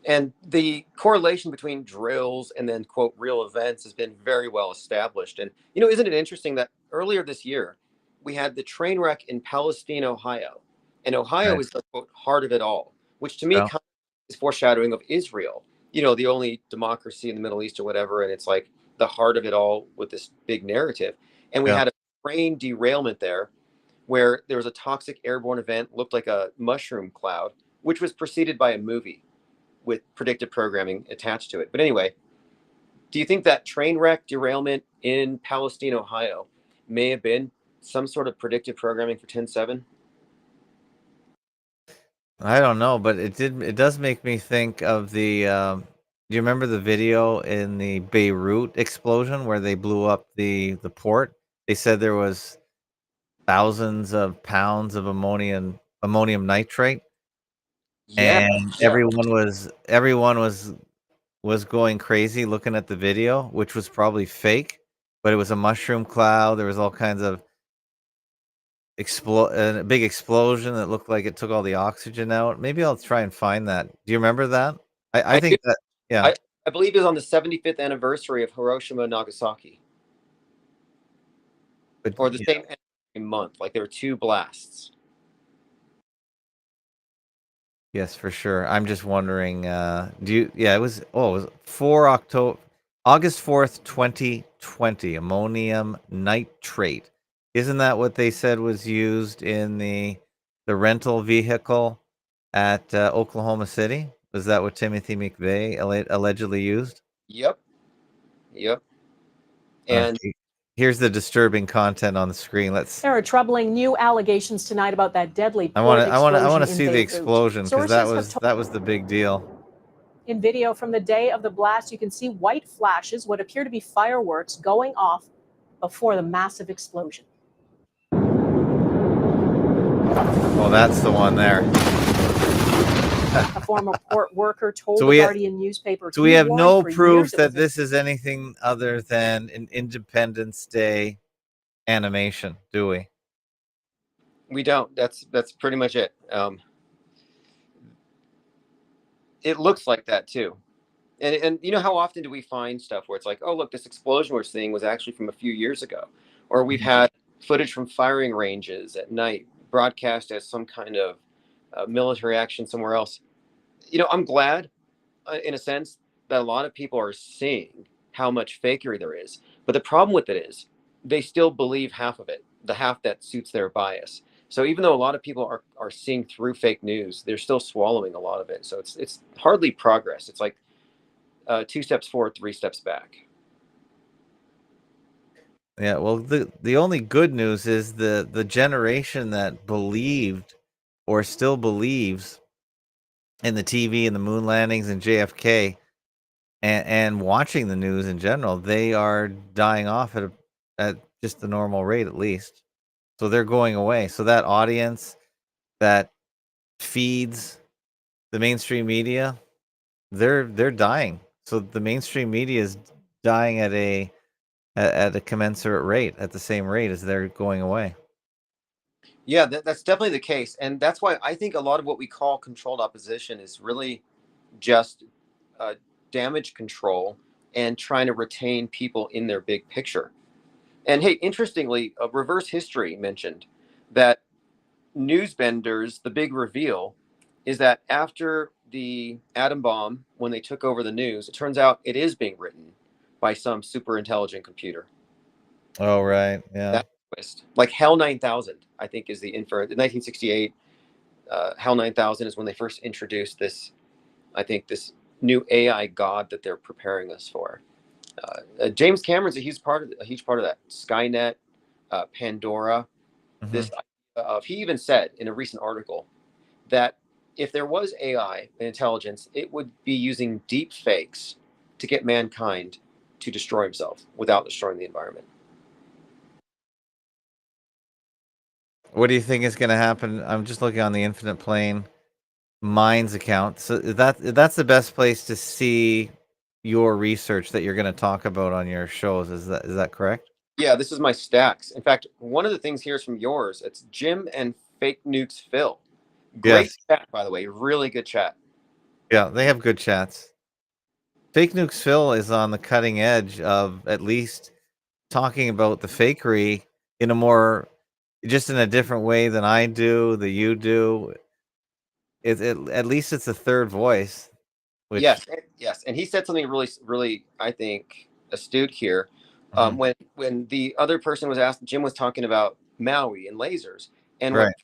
And the correlation between drills and then, quote, real events has been very well established. And, isn't it interesting that earlier this year, we had the train wreck in Palestine, Ohio. And Ohio Right. is the, quote, heart of it all, which to me Yeah. kind of is foreshadowing of Israel, the only democracy in the Middle East or whatever. And it's like the heart of it all with this big narrative. And we Yeah. had a train derailment there where there was a toxic airborne event, looked like a mushroom cloud, which was preceded by a movie with predictive programming attached to it. But anyway, do you think that train wreck derailment in Palestine, Ohio may have been some sort of predictive programming for 10/7? I don't know, but it does make me think of do you remember the video in the Beirut explosion where they blew up the port? They said there was thousands of pounds of ammonium nitrate, Yeah, and yeah. everyone was going crazy looking at the video, which was probably fake, but it was a mushroom cloud. There was all kinds of a big explosion that looked like it took all the oxygen out. Maybe I'll try and find that. Do you remember that? I I do. think that yeah. I believe it was on the 75th anniversary of Hiroshima and Nagasaki, But or the yeah. same month. Like there were two blasts. Yes, for sure. I'm just wondering, do you yeah, it was 4 October August 4th, 2020, ammonium nitrate. Isn't that what they said was used in the rental vehicle at Oklahoma City? Was that what Timothy McVeigh allegedly used? Yep, yep. And Okay. Here's the disturbing content on the screen. There are troubling new allegations tonight about that deadly I want port to I want to I want explosion to in see the Beirut. explosion because Sources have told that was the big deal. in video from the day of the blast, you can see white flashes, what appear to be fireworks, going off before the massive explosion. Oh, that's the one there. A former port worker told So the we Guardian newspaper So we he have warned no for proof years it that was this is anything other than an Independence Day animation, do we? we don't. That's pretty much it. It looks like that too. And you know, how often do we find stuff where it's like, oh, look, this explosion we're seeing was actually from a few years ago, or we've had footage from firing ranges at night broadcast as some kind of military action somewhere else. You know, I'm glad, in a sense, that a lot of people are seeing how much fakery there is. But the problem with it is they still believe half of it, the half that suits their bias. So even though a lot of people are seeing through fake news, they're still swallowing a lot of it. So it's hardly progress. It's like 2 steps forward, 3 steps back. Yeah, well, the only good news is the generation that believed or still believes in the TV and the moon landings and JFK and watching the news in general, they are dying off at just the normal rate at least. So they're going away. So that audience that feeds the mainstream media, they're dying. So the mainstream media is dying at a commensurate rate, at the same rate as they're going away. Yeah, that's definitely the case. And that's why I think a lot of what we call controlled opposition is really just damage control and trying to retain people in their big picture. And hey, interestingly, reverse history mentioned that newsbenders, the big reveal is that after the atom bomb, when they took over the news, it turns out it is being written by some super intelligent computer. Oh, right. Yeah. That twist, like HAL 9000, I think is the info. In 1968, HAL 9000 is when they first introduced this, I think, this new AI god that they're preparing us for. James Cameron's a huge part of that. Skynet, Pandora. This idea of, he even said in a recent article that if there was AI and intelligence, it would be using deep fakes to get mankind to destroy himself without destroying the environment. What do you think is going to happen? I'm just looking on the Infinite Plane Minds account. So that's the best place to see your research that you're going to talk about on your shows. Is that correct? Yeah, this is my stacks. In fact, one of the things here is from yours. It's Jim and Fake Nukes Phil. Great Yes. chat, by the way. Really good chat. Yeah, they have good chats. Fake Nukes Phil is on the cutting edge of at least talking about the fakery in a more, just in a different way than I do, that you do. At least it's a third voice, which Yes, and he said something really, really, I think, astute here. Mhm. When the other person was asked, Jim was talking about Maui and lasers, and what Right.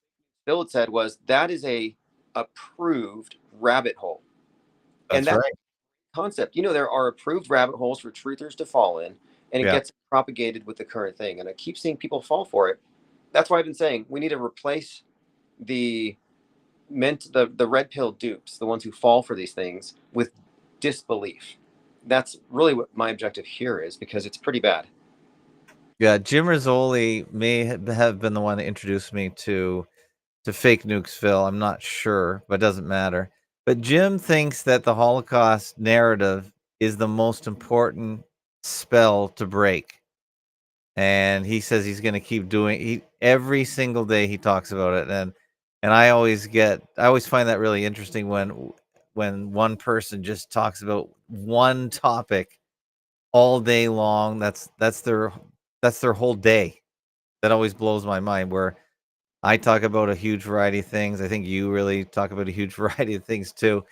Phil had said was that is a approved rabbit hole, and That's that right. concept, you know, there are approved rabbit holes for truthers to fall in, and it Yeah. gets propagated with the current thing, and I keep seeing people fall for it. That's why I've been saying we need to replace the the red pill dupes, the ones who fall for these things, with disbelief. That's really what my objective here is, because it's pretty bad. Yeah, Jim Rizzoli may have been the one that introduced me to Fake Nukesville. I'm not sure, but it doesn't matter. But Jim thinks that the Holocaust narrative is the most important spell to break. And he says he's going to keep doing every single day he talks about it, and I always find that really interesting when one person just talks about one topic all day long. That's their whole day. That always blows my mind, where I talk about a huge variety of things. I think you really talk about a huge variety of things too.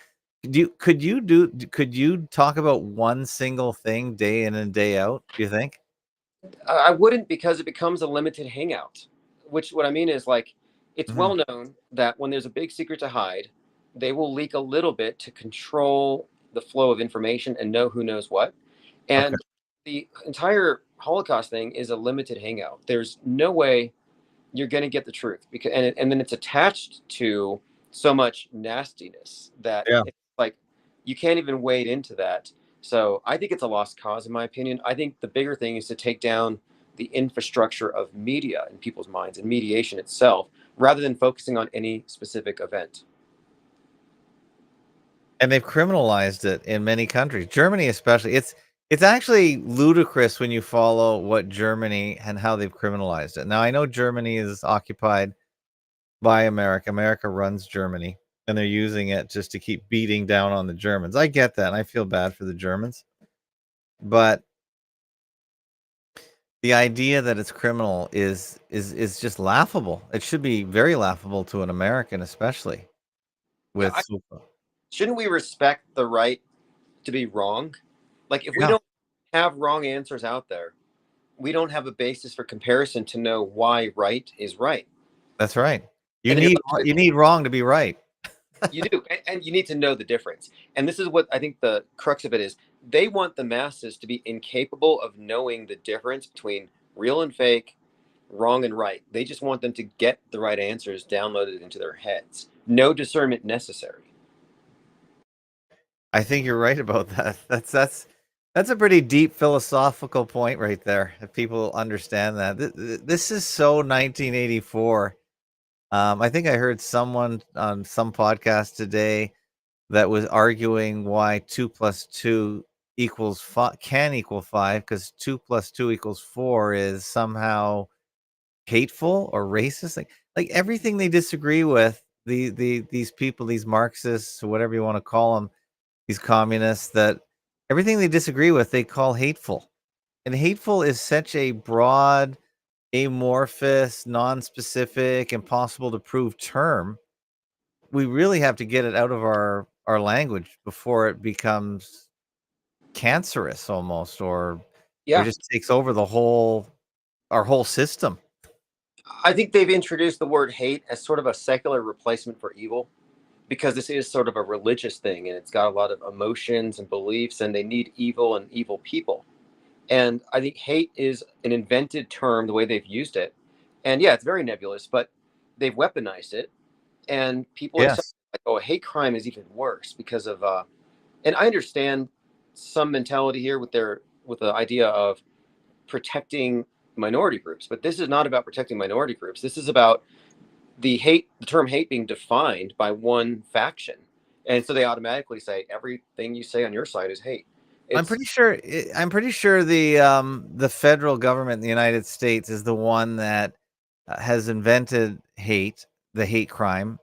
Could you talk about one single thing day in and day out, do you think? I wouldn't, because it becomes a limited hangout. Which, what I mean is, like, it's Mhm. well known that when there's a big secret to hide, they will leak a little bit to control the flow of information and know who knows what. Okay. And the entire Holocaust thing is a limited hangout. There's no way you're going to get the truth, because and then it's attached to so much nastiness that Yeah. it's like you can't even wade into that. So I think it's a lost cause, in my opinion. I think the bigger thing is to take down the infrastructure of media in people's minds and mediation itself, rather than focusing on any specific event. And they've criminalized it in many countries. Germany especially. It's actually ludicrous when you follow what Germany and how they've criminalized it. Now I know Germany is occupied by America. America runs Germany. and they're using it just to keep beating down on the Germans. I get that, and I feel bad for the Germans, but the idea that it's criminal is just laughable. It should be very laughable to an American, especially Yeah, with shouldn't we respect the right to be wrong? Like, if we Yeah. don't have wrong answers out there, we don't have a basis for comparison to know why right is right. That's right. You And then need wrong to be right. you do, and you need to know the difference. And this is what I think the crux of it is. They want the masses to be incapable of knowing the difference between real and fake, wrong and right. They just want them to get the right answers downloaded into their heads. No discernment necessary. I think you're right about that. That's a pretty deep philosophical point right there. If people understand that, this is so 1984. I think I heard someone on some podcast today that was arguing why 2 + 2 equals can equal 5, because 2 + 2 = 4 is somehow hateful or racist. Like everything they disagree with, these people, these Marxists, or whatever you want to call them, these communists, that everything they disagree with, they call hateful. And hateful is such a broad, amorphous, non-specific, impossible to prove term. We really have to get it out of our language before it becomes cancerous almost, or just takes over our whole system. I think they've introduced the word hate as sort of a secular replacement for evil, because this is sort of a religious thing, and it's got a lot of emotions and beliefs, and they need evil and evil people. And I think hate is an invented term, the way they've used it. And yeah, it's very nebulous, but they've weaponized it, and people accept it. Like, oh, a hate crime is even worse because of and I understand some mentality here with the idea of protecting minority groups, but this is not about protecting minority groups. This is about the term hate being defined by one faction, and so they automatically say everything you say on your side is hate. I'm pretty sure the federal government in the United States is the one that has invented hate, the hate crime,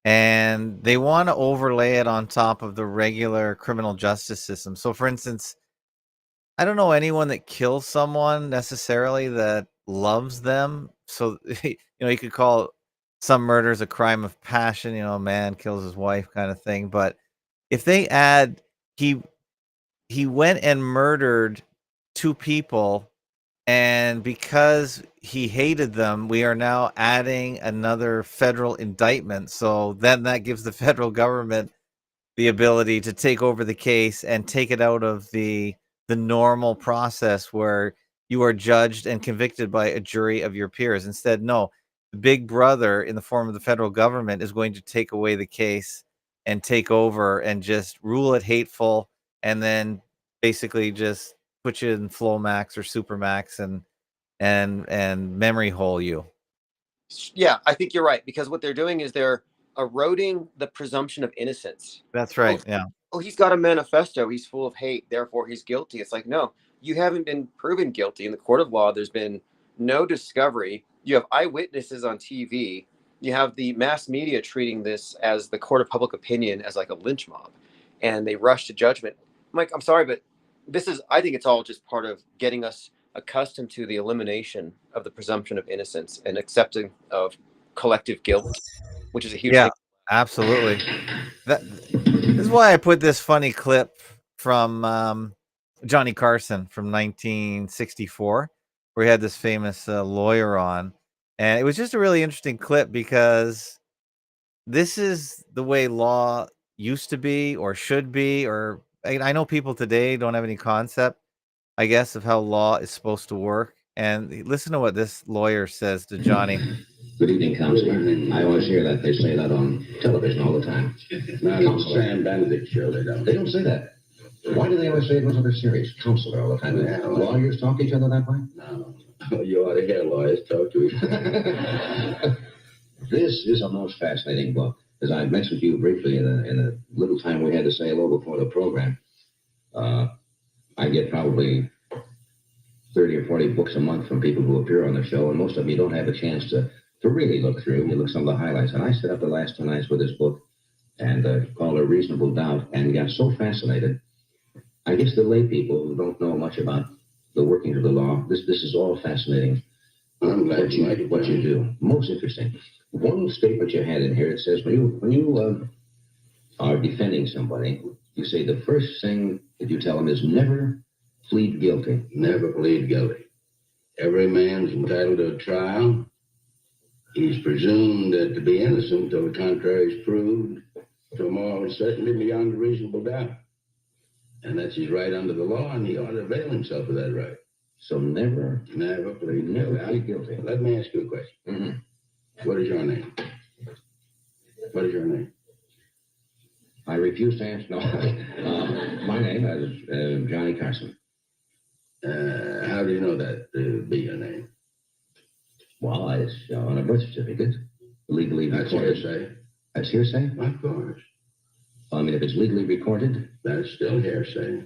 and they want to overlay it on top of the regular criminal justice system. So, for instance, I don't know anyone that kills someone necessarily that loves them. So, you could call some murders a crime of passion, a man kills his wife kind of thing. But if they add, he went and murdered 2 people, and because he hated them, we are now adding another federal indictment. So then that gives the federal government the ability to take over the case and take it out of the normal process where you are judged and convicted by a jury of your peers. Instead, no, the big brother in the form of the federal government is going to take away the case and take over and just rule it hateful, and then basically just put you in Flomax or Supermax and memory hole you. Yeah, I think you're right, because what they're doing is they're eroding the presumption of innocence. That's right. Yeah. Oh, he's got a manifesto. He's full of hate. Therefore, he's guilty. It's like, no, you haven't been proven guilty in the court of law. There's been no discovery. You have eyewitnesses on TV. You have the mass media treating this as the court of public opinion, as like a lynch mob, and they rush to judgment. I'm like, I'm sorry, but I think it's all just part of getting us accustomed to the elimination of the presumption of innocence and accepting of collective guilt, which is a huge thing. Absolutely. This is why I put this funny clip from Johnny Carson from 1964, where he had this famous lawyer on, and it was just a really interesting clip because this is the way law used to be or should be. Or I know people today don't have any concept, I guess, of how law is supposed to work. And listen to what this lawyer says to Johnny. Good evening, Counselor. I always hear that. They say that on television all the time. Now, Sam Benedict show, they don't. They don't say that. Why do they always say it was other series? Counselor all the time. Lawyers talk to each other that way? No. You ought to hear lawyers talk to each other. This is a most fascinating book. As I mentioned to you briefly in a little time we had to say hello before the program, I get probably 30 or 40 books a month from people who appear on the show, and most of you don't have a chance to really look through. You look some of the highlights. And I sat up the last 2 nights with this book, and called a reasonable doubt and got so fascinated. I guess the lay people who don't know much about the workings of the law, this is all fascinating. I'm glad what you do. Most interesting. One statement you had in here, it says when you are defending somebody, you say the first thing that you tell them is never plead guilty. Never plead guilty. Every man's entitled to a trial. He's presumed to be innocent until the contrary is proved to a moral certainty beyond a reasonable doubt. And that's his right under the law, and he ought to avail himself of that right. So never plead guilty. Let me ask you a question. Mm-hmm. What is your name? What is your name? I refuse to answer. No. My name is Johnny Carson. How do you know that to be your name? Well, it's on a birth certificate, legally recorded. That's hearsay. That's hearsay? Of course. I mean, if it's legally recorded, that's still hearsay.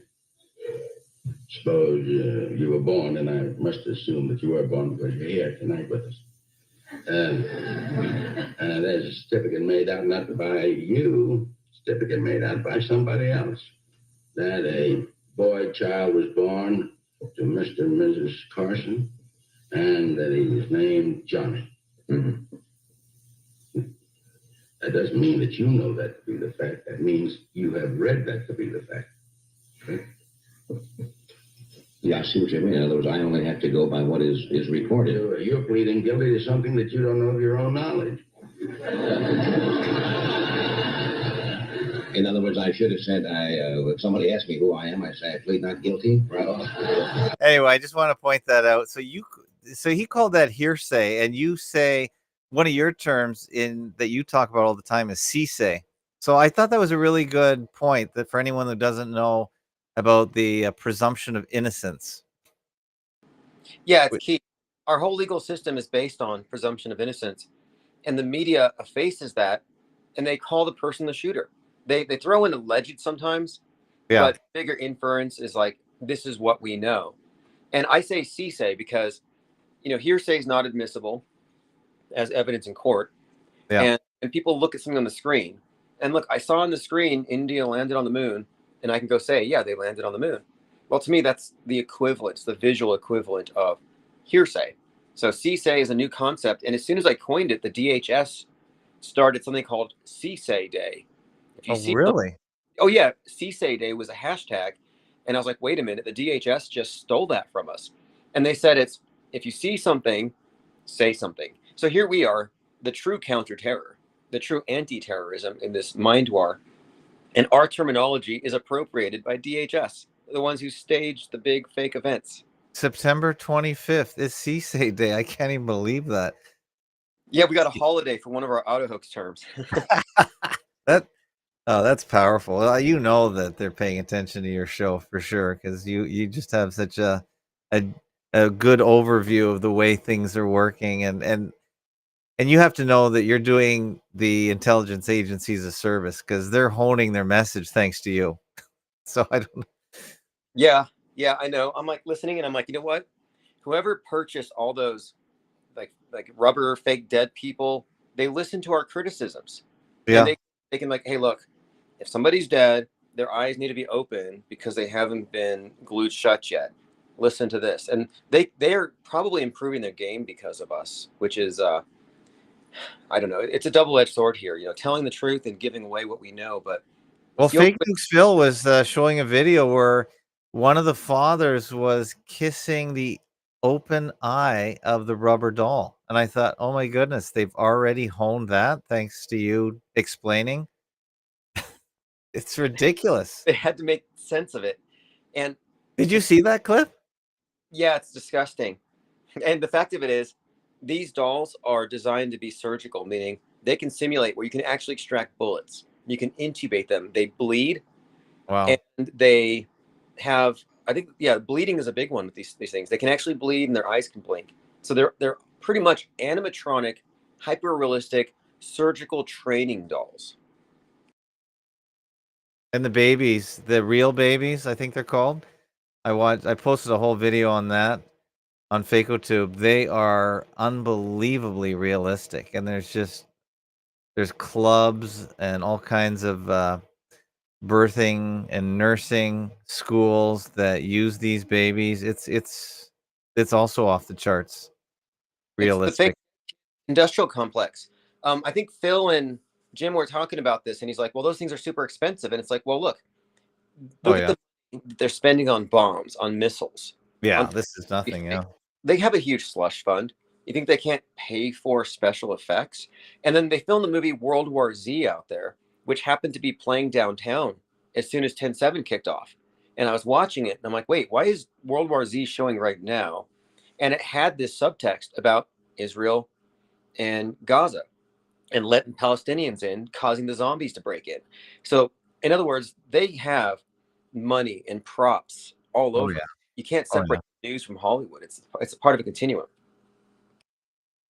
Suppose you were born, and I must assume that you were born because you're here tonight with us. There's a certificate made out not by you, certificate made out by somebody else. That a boy child was born to Mr. and Mrs. Carson, and that he was named Johnny. Mm-hmm. That doesn't mean that you know that to be the fact. That means you have read that to be the fact. Okay? Yeah, I see what you mean. In other words, I only have to go by what is recorded. You're pleading guilty to something that you don't know of your own knowledge. In other words, I should have said, if somebody asked me who I am, I say I plead not guilty. Right. Anyway, I just want to point that out. So he called that hearsay, and you say one of your terms that you talk about all the time is CSA. So I thought that was a really good point, that for anyone that doesn't know about the presumption of innocence. Yeah, it's key. Our whole legal system is based on presumption of innocence, and the media effaces that, and they call the person the shooter. They throw in alleged sometimes, Yeah. But bigger inference is like, this is what we know. And I say CSA because, hearsay is not admissible as evidence in court. Yeah. And people look at something on the screen. And look, I saw on the screen, India landed on the moon. And I can go say, yeah, they landed on the moon. Well, to me, that's the equivalent, the visual equivalent of hearsay. So CSA is a new concept. And as soon as I coined it, the DHS started something called CSA Day. If you see really? Oh, yeah. CSA Day was a hashtag. And I was like, wait a minute. The DHS just stole that from us. And they said if you see something, say something. So here we are, the true counterterror, the true anti-terrorism in this mind war. And our terminology is appropriated by DHS, the ones who staged the big fake events. September 25th is CSA Day. I can't even believe that. Yeah, we got a holiday for one of our AutoHooks terms. That's powerful. You know that they're paying attention to your show for sure, because you just have such a good overview of the way things are working, and you have to know that you're doing the intelligence agencies a service, because they're honing their message thanks to you. So I don't know. Yeah, I know. I'm like listening, and I'm like, you know what? Whoever purchased all those like rubber fake dead people, they listen to our criticisms. Yeah. And they can like, hey, look, if somebody's dead, their eyes need to be open because they haven't been glued shut yet. Listen to this. And they are probably improving their game because of us, which is, I don't know. It's a double-edged sword here, telling the truth and giving away what we know. But Fake News Phil was showing a video where one of the fathers was kissing the open eye of the rubber doll. And I thought, oh my goodness, they've already honed that thanks to you explaining. It's ridiculous. They had to make sense of it. And did you see that clip? Yeah, it's disgusting. And the fact of it is, these dolls are designed to be surgical, meaning they can simulate where you can actually extract bullets. You can intubate them. They bleed. Wow. And they have, I think, bleeding is a big one with these things. They can actually bleed and their eyes can blink. So they're pretty much animatronic, hyper-realistic, surgical training dolls. And the babies, the real babies, I think they're called. I posted a whole video on that on FakoTube. They are unbelievably realistic, and there's just there's clubs and all kinds of birthing and nursing schools that use these babies. It's also off the charts. It's the fake Realistic. industrial complex. I think Phil and Jim were talking about this, and he's like, "Well, those things are super expensive," and it's like, "Well, look Oh at yeah, the they're spending on bombs, on missiles, on yeah. This is nothing. Yeah. they have a huge slush fund. You think they can't pay for special effects? And then they filmed the movie World War Z out there, which happened to be playing downtown as soon as 10/7 kicked off. And I was watching it and I'm like, wait, why is World War Z showing right now? And it had this subtext about Israel and Gaza and letting Palestinians in, causing the zombies to break in. So, in other words, they have money and props all Oh over. yeah. You can't Oh yeah. separate news from Hollywood. It's a part of a continuum.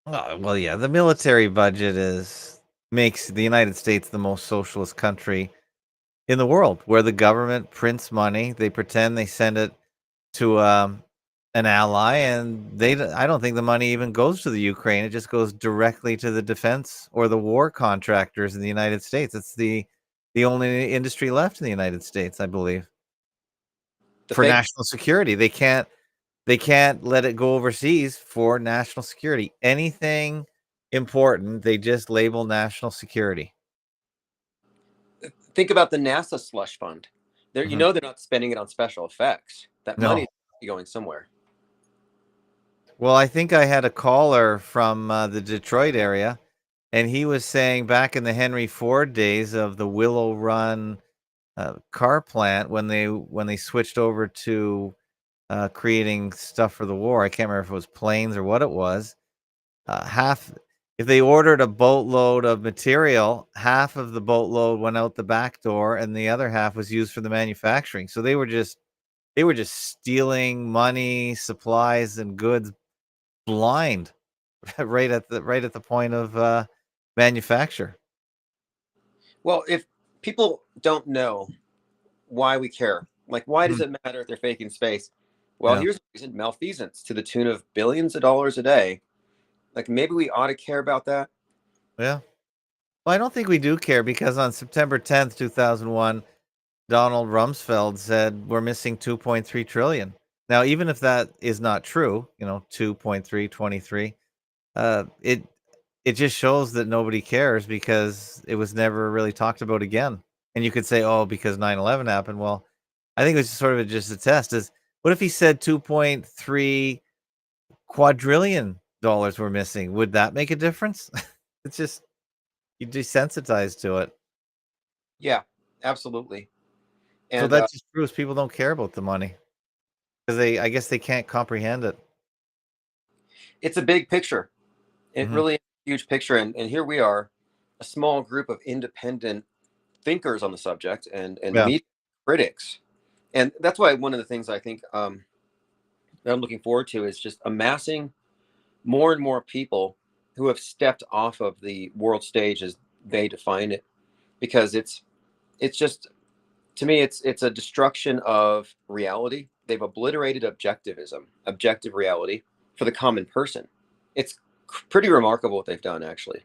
Well, yeah. The military budget is makes the United States the most socialist country in the world, where the government prints money. They pretend they send it to an ally, and I don't think the money even goes to the Ukraine. It just goes directly to the defense or the war contractors in the United States. It's the only industry left in the United States, I believe, The for fake national security. They can't let it go overseas for national security. Anything important, they just label national security. think about the NASA slush fund. They're, Mhm. they're not spending it on special effects. That money No. is going somewhere. Well, I think I had a caller from the Detroit area, and he was saying back in the Henry Ford days of the Willow Run car plant, when they switched over to creating stuff for the war. I can't remember if it was planes or what it was. Half, if they ordered a boatload of material, half of the boatload went out the back door, and the other half was used for the manufacturing. So they were just stealing money, supplies, and goods blind, right at the point of manufacture. Well, if people don't know why we care, like why does Mhm. it matter if they're faking space? Well, Yeah, here's the reason: malfeasance to the tune of billions of dollars a day. Like maybe we ought to care about that. yeah. Well, I don't think we do care because on September 10th, 2001, Donald Rumsfeld said we're missing 2.3 trillion. Now, even if that is not true, 2.323, it just shows that nobody cares because it was never really talked about again. And you could say, oh, because 9/11 happened. Well, I think it was just sort of just a test. Is what if he said 2.3 quadrillion dollars were missing? Would that make a difference? It's just you desensitized to it. Yeah, absolutely. So And that just proves people don't care about the money because I guess they can't comprehend it. it's a big picture. It Hmm. really is a huge picture. And here we are, a small group of independent thinkers on the subject and Yeah. media critics. And that's why one of the things I think that I'm looking forward to is just amassing more and more people who have stepped off of the world stage as they define it, because it's just, to me, it's a destruction of reality. They've obliterated objective reality for the common person. It's pretty remarkable what they've done, actually.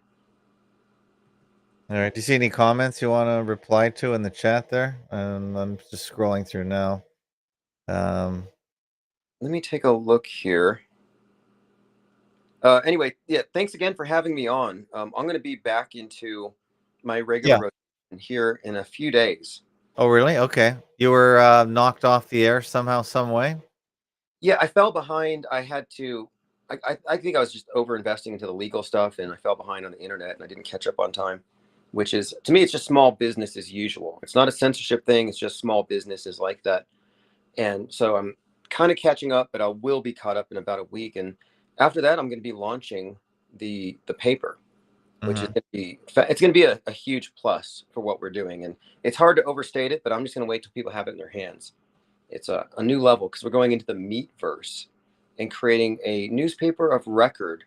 All right. Do you see any comments you want to reply to in the chat there? I'm just scrolling through now. Um, Let me take a look here. Anyway, yeah, thanks again for having me on. I'm going to be back into my regular yeah. rotation here in a few days. Oh, really? Okay. You were knocked off the air somehow, some way. Yeah, I fell behind. I had to. I think I was just over investing into the legal stuff, and I fell behind on the internet, and I didn't catch up on time. Which is, to me, it's just small business as usual. It's not a censorship thing. It's just small businesses like that. And so I'm kind of catching up, but I will be caught up in about a week. And after that, I'm going to be launching the paper, which is Hmm. going to be it's going to be a huge plus for what we're doing. And it's hard to overstate it, but I'm just going to wait till people have it in their hands. It's a new level because we're going into the meatverse and creating a newspaper of record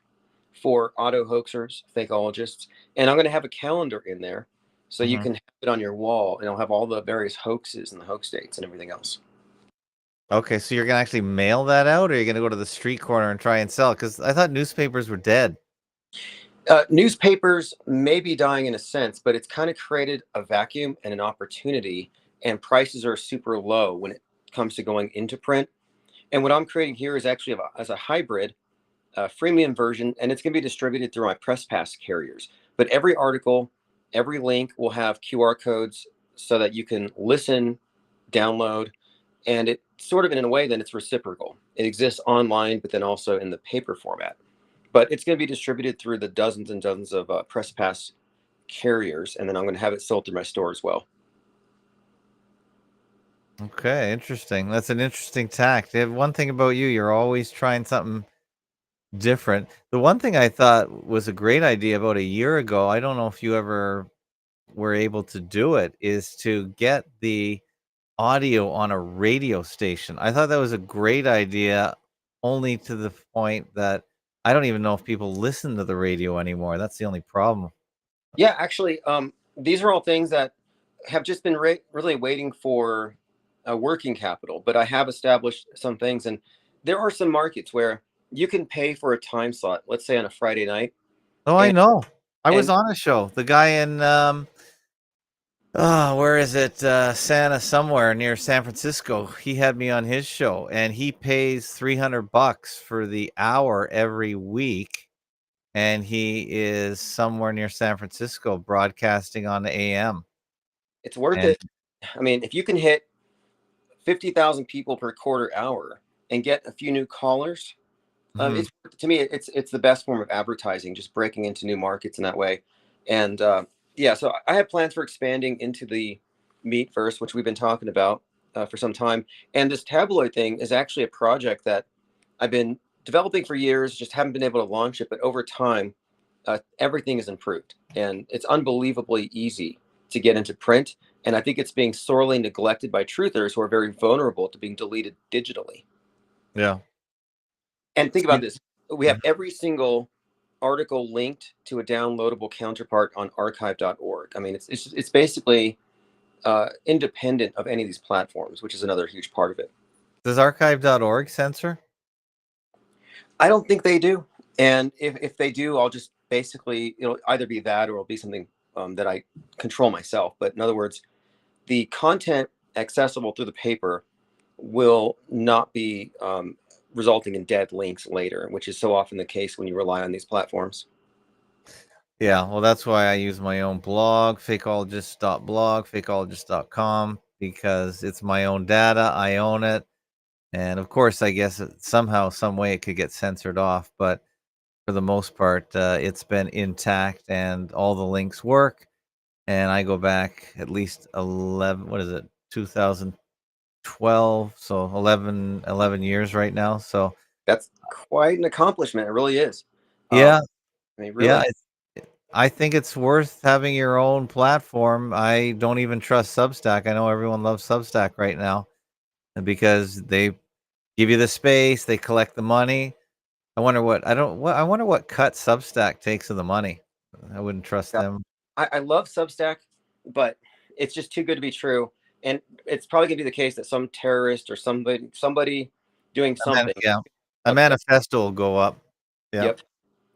for auto hoaxers, fakeologists, and I'm going to have a calendar in there so you Hmm. can have it on your wall, and it'll have all the various hoaxes and the hoax dates and everything else. Okay, so you're gonna actually mail that out, or you're gonna go to the street corner and try and sell it? Because I thought newspapers were dead. Newspapers may be dying in a sense, but it's kind of created a vacuum and an opportunity, and prices are super low when it comes to going into print. And what I'm creating here is actually as a hybrid freemium version, and it's going to be distributed through my press pass carriers. But every article, every link will have QR codes so that you can listen, download, and it sort of in a way then it's reciprocal. It exists online, but then also in the paper format. But it's going to be distributed through the dozens and dozens of press pass carriers, and then I'm going to have it sold through my store as well. Okay, interesting. That's an interesting tack. One thing about you, you're always trying something different. The one thing I thought was a great idea about a year ago, I don't know if you ever were able to do it, is to get the audio on a radio station. I thought that was a great idea, only to the point that I don't even know if people listen to the radio anymore. That's the only problem. Yeah, actually, these are all things that have just been really waiting for working capital, but I have established some things, and there are some markets where you can pay for a time slot, let's say on a Friday night. Oh, I And, know. I was and on a show. The guy in where is it? Santa somewhere near San Francisco. He had me on his show, and he pays $300 for the hour every week, and he is somewhere near San Francisco broadcasting on the AM. it's worth And it. I mean, if you can hit 50,000 people per quarter hour and get a few new callers, mhm. it's to me, it's the best form of advertising, just breaking into new markets in that way. And yeah, so I have plans for expanding into the meatverse, which we've been talking about for some time. And this tabloid thing is actually a project that I've been developing for years, just haven't been able to launch it. But over time, everything has improved, and it's unbelievably easy to get into print. And I think it's being sorely neglected by truthers who are very vulnerable to being deleted digitally. Yeah. And think about this. We have Mhm. every single article linked to a downloadable counterpart on archive.org. I mean, it's basically independent of any of these platforms, which is another huge part of it. Does archive.org censor? I don't think they do. And if they do, I'll just basically, it'll either be that or it'll be something that I control myself. But in other words, the content accessible through the paper will not be resulting in dead links later, which is so often the case when you rely on these platforms. Yeah, well, that's why I use my own blog, fakeologist.blog, fakeologist.com, because it's my own data. I own it. And of course, I guess somehow, some way it could get censored off. But for the most part, it's been intact and all the links work. And I go back at least 11, what is it, 2012. So 11 years right now. So That's quite an accomplishment. It really is. yeah, I mean, yeah. really. I think it's worth having your own platform. I don't even trust Substack. I know everyone loves Substack right now because they give you the space, they collect the money. I wonder what cut Substack takes of the money. I wouldn't trust Yeah. them. I love Substack, but it's just too good to be true. And it's probably gonna be the case that some terrorist or somebody doing something. Yeah, a Substack. manifesto will go up. Yeah. Yep,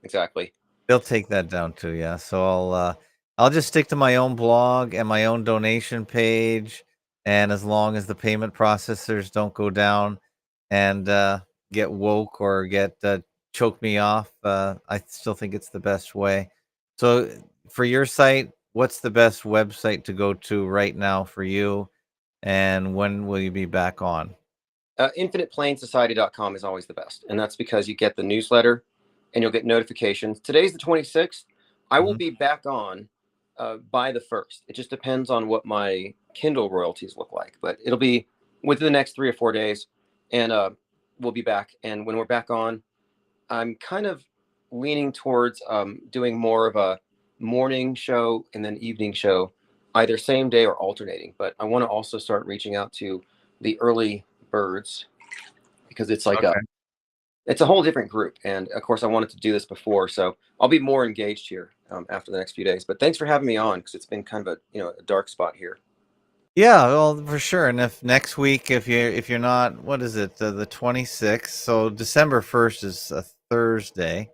exactly. They'll take that down too, yeah. So I'll just stick to my own blog and my own donation page, and as long as the payment processors don't go down and get woke or get choke me off, I still think it's the best way. So for your site, what's the best website to go to right now for you, and when will you be back on? InfinitePlaneSociety.com is always the best, and that's because you get the newsletter and you'll get notifications. Today's the 26th. I will Mhm. be back on by the 1st. It just depends on what my Kindle royalties look like, but it'll be within the next 3 or 4 days, and we'll be back. And when we're back on, I'm kind of leaning towards doing more of a morning show and then evening show, either same day or alternating. But I want to also start reaching out to the early birds because it's like Okay. it's a whole different group. And of course, I wanted to do this before, so I'll be more engaged here after the next few days. But thanks for having me on because it's been kind of a dark spot here. Yeah, well, for sure. And if next week, if you're not, what is it, the 26th? So December 1st is a Thursday.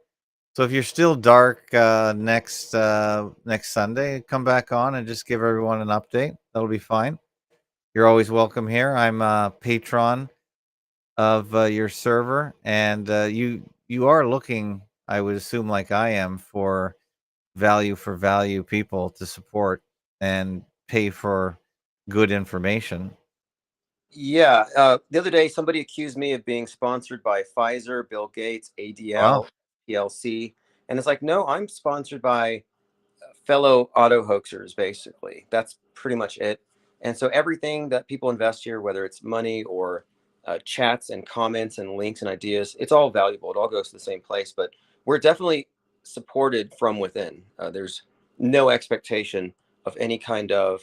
So if you're still dark next Sunday, come back on and just give everyone an update. That'll be fine. You're always welcome here. I'm a patron of your server, and you are looking, I would assume, like I am, for value people to support and pay for good information. Yeah. The other day, somebody accused me of being sponsored by Pfizer, Bill Gates, ADL, Wow. PLC. And it's like, no, I'm sponsored by fellow auto hoaxers, basically. That's pretty much it. And so everything that people invest here, whether it's money or chats and comments and links and ideas, it's all valuable. It all goes to the same place. But we're definitely supported from within. There's no expectation of any kind of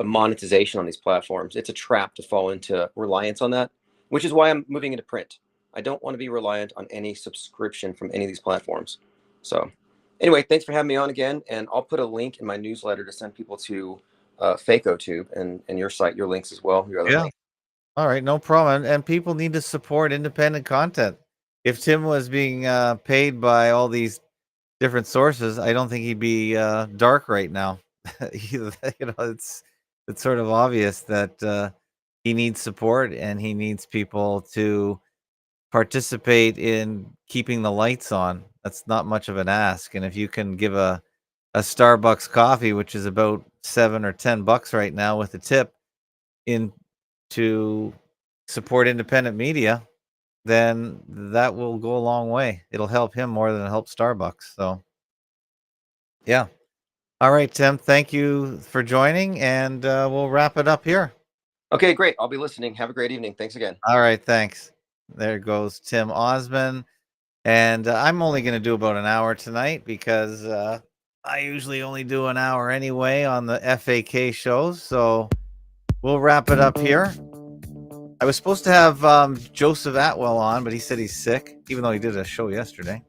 monetization on these platforms. It's a trap to fall into reliance on that, which is why I'm moving into print. I don't want to be reliant on any subscription from any of these platforms. So anyway, thanks for having me on again. And I'll put a link in my newsletter to send people to FakeOTube and your site, your links as well. Your other Yeah. links. All right, no problem. And people need to support independent content. If Tim was being paid by all these different sources, I don't think he'd be dark right now. You know, it's sort of obvious that he needs support and he needs people to participate in keeping the lights on. That's not much of an ask. And if you can give a Starbucks coffee, which is about $7 or $10 right now with a tip, in to support independent media, then that will go a long way. It'll help him more than it helps Starbucks. So, yeah. All right, Tim, thank you for joining, and we'll wrap it up here. Okay, great. I'll be listening. Have a great evening. Thanks again. All right, thanks. There goes Tim Osman. And I'm only going to do about an hour tonight because I usually only do an hour anyway on the FAK shows. So we'll wrap it up here. I was supposed to have Joseph Atwell on, but he said he's sick, even though he did a show yesterday.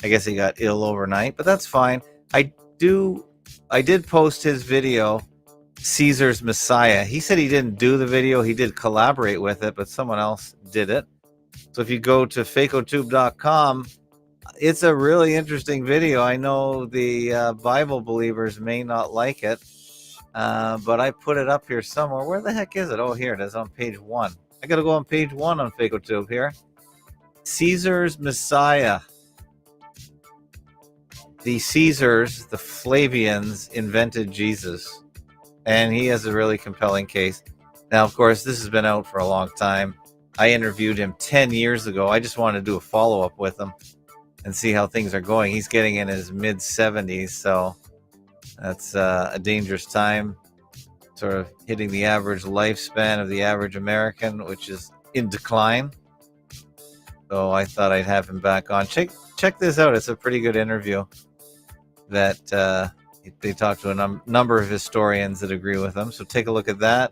I guess he got ill overnight, but that's fine. I did post his video, Caesar's Messiah. He said he didn't do the video. He did collaborate with it, but someone else did it. So if you go to fakeotube.com, it's a really interesting video. I know the Bible believers may not like it, but I put it up here somewhere. Where the heck is it? Oh, here it is on page 1. I got to go on page 1 on FakeOTube here. Caesar's Messiah. The Caesars, the Flavians, invented Jesus. And he has a really compelling case. Now, of course, this has been out for a long time. I interviewed him 10 years ago. I just wanted to do a follow-up with him and see how things are going. He's getting in his mid-70s, so that's a dangerous time, sort of hitting the average lifespan of the average American, which is in decline. So I thought I'd have him back on. Check this out. It's a pretty good interview that they talk to a number of historians that agree with him. So take a look at that.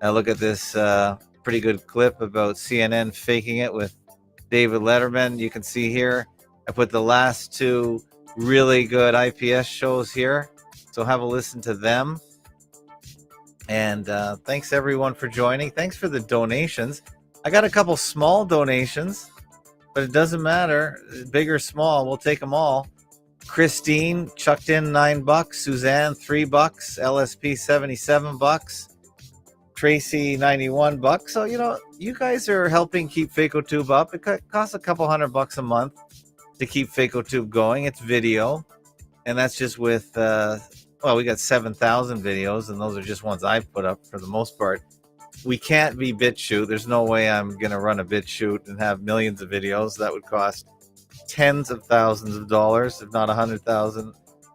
Look at this pretty good clip about CNN faking it with David Letterman. You can see here, I put the last 2 really good IPS shows here. So have a listen to them. And thanks everyone for joining. Thanks for the donations. I got a couple small donations, but it doesn't matter. Big or small, we'll take them all. Christine chucked in $9. Suzanne, $3. LSP, $77. Tracy, $91. So, you know, you guys are helping keep FakeOTube up. It costs a couple $100 a month to keep FakeOTube going. It's video. And that's just with, we got 7,000 videos, and those are just ones I've put up for the most part. We can't be BitChute. There's no way I'm going to run a BitChute and have millions of videos. That would cost tens of thousands of dollars, if not 100,000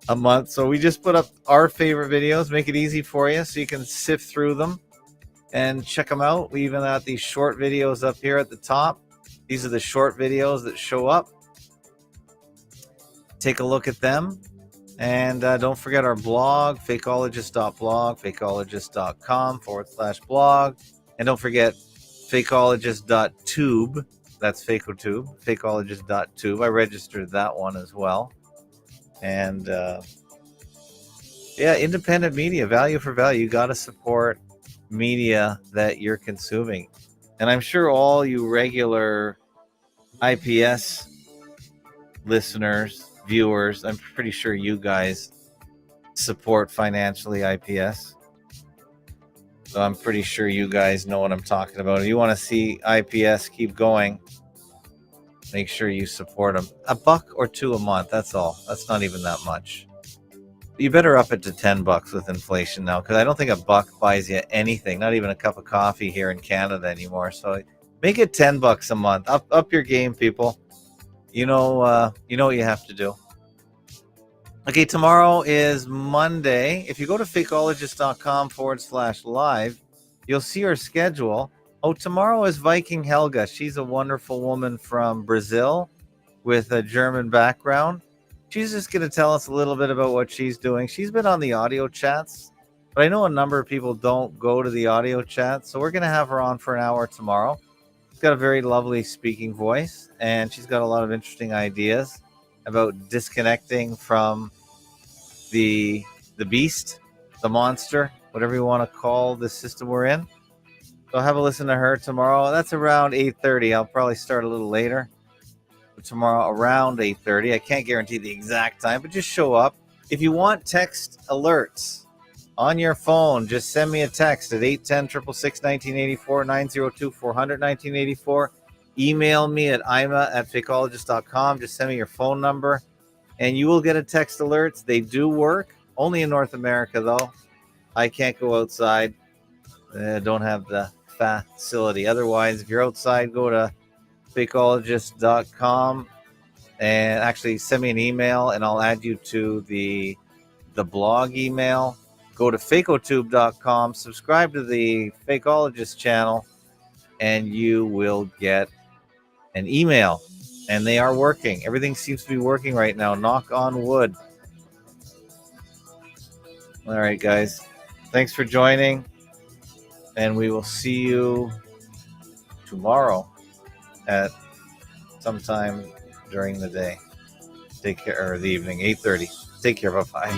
a month. So we just put up our favorite videos, make it easy for you so you can sift through them and check them out. We even got these short videos up here at the top. These are the short videos that show up. Take a look at them. And don't forget our blog, fakeologist.blog, fakeologist.com/blog. And don't forget fakeologist.tube. That's FakeOTube, fakeologist.tube. I registered that one as well. And independent media, value for value. You got to support media that you're consuming. And I'm sure all you regular IPS listeners, viewers, I'm pretty sure you guys support financially IPS. So I'm pretty sure you guys know what I'm talking about. If you want to see IPS keep going, make sure you support them. $1 or $2 a month, that's all. That's not even that much. You better up it to $10 with inflation now, because I don't think $1 buys you anything, not even a cup of coffee here in Canada anymore. So make it $10 a month. Up your game, people. You know what you have to do. Okay, tomorrow is Monday. If you go to fakeologist.com/live, you'll see our schedule. Oh, tomorrow is Viking Helga. She's a wonderful woman from Brazil with a German background. She's just going to tell us a little bit about what she's doing. She's been on the audio chats, but I know a number of people don't go to the audio chat, so we're going to have her on for an hour tomorrow. She's got a very lovely speaking voice, and she's got a lot of interesting ideas about disconnecting from the beast, the monster, whatever you want to call the system we're in. So have a listen to her tomorrow. That's around 8:30. I'll probably start a little later. But tomorrow around 8:30. I can't guarantee the exact time, but just show up. If you want text alerts on your phone, just send me a text at 810-666-1984, 902-400-1984. Email me at ima@fakeologist.com. Just send me your phone number, and you will get a text alerts. They do work. Only in North America, though. I can't go outside. Don't have the facility. Otherwise, if you're outside, go to fakeologist.com and actually send me an email, and I'll add you to the blog email. Go to fakeotube.com, subscribe to the Fakeologist channel, and you will get an email. And they are working. Everything seems to be working right now. Knock on wood. All right, guys. Thanks for joining. And we will see you tomorrow at sometime during the day. Take care, or the evening, 8:30. Take care. Bye-bye.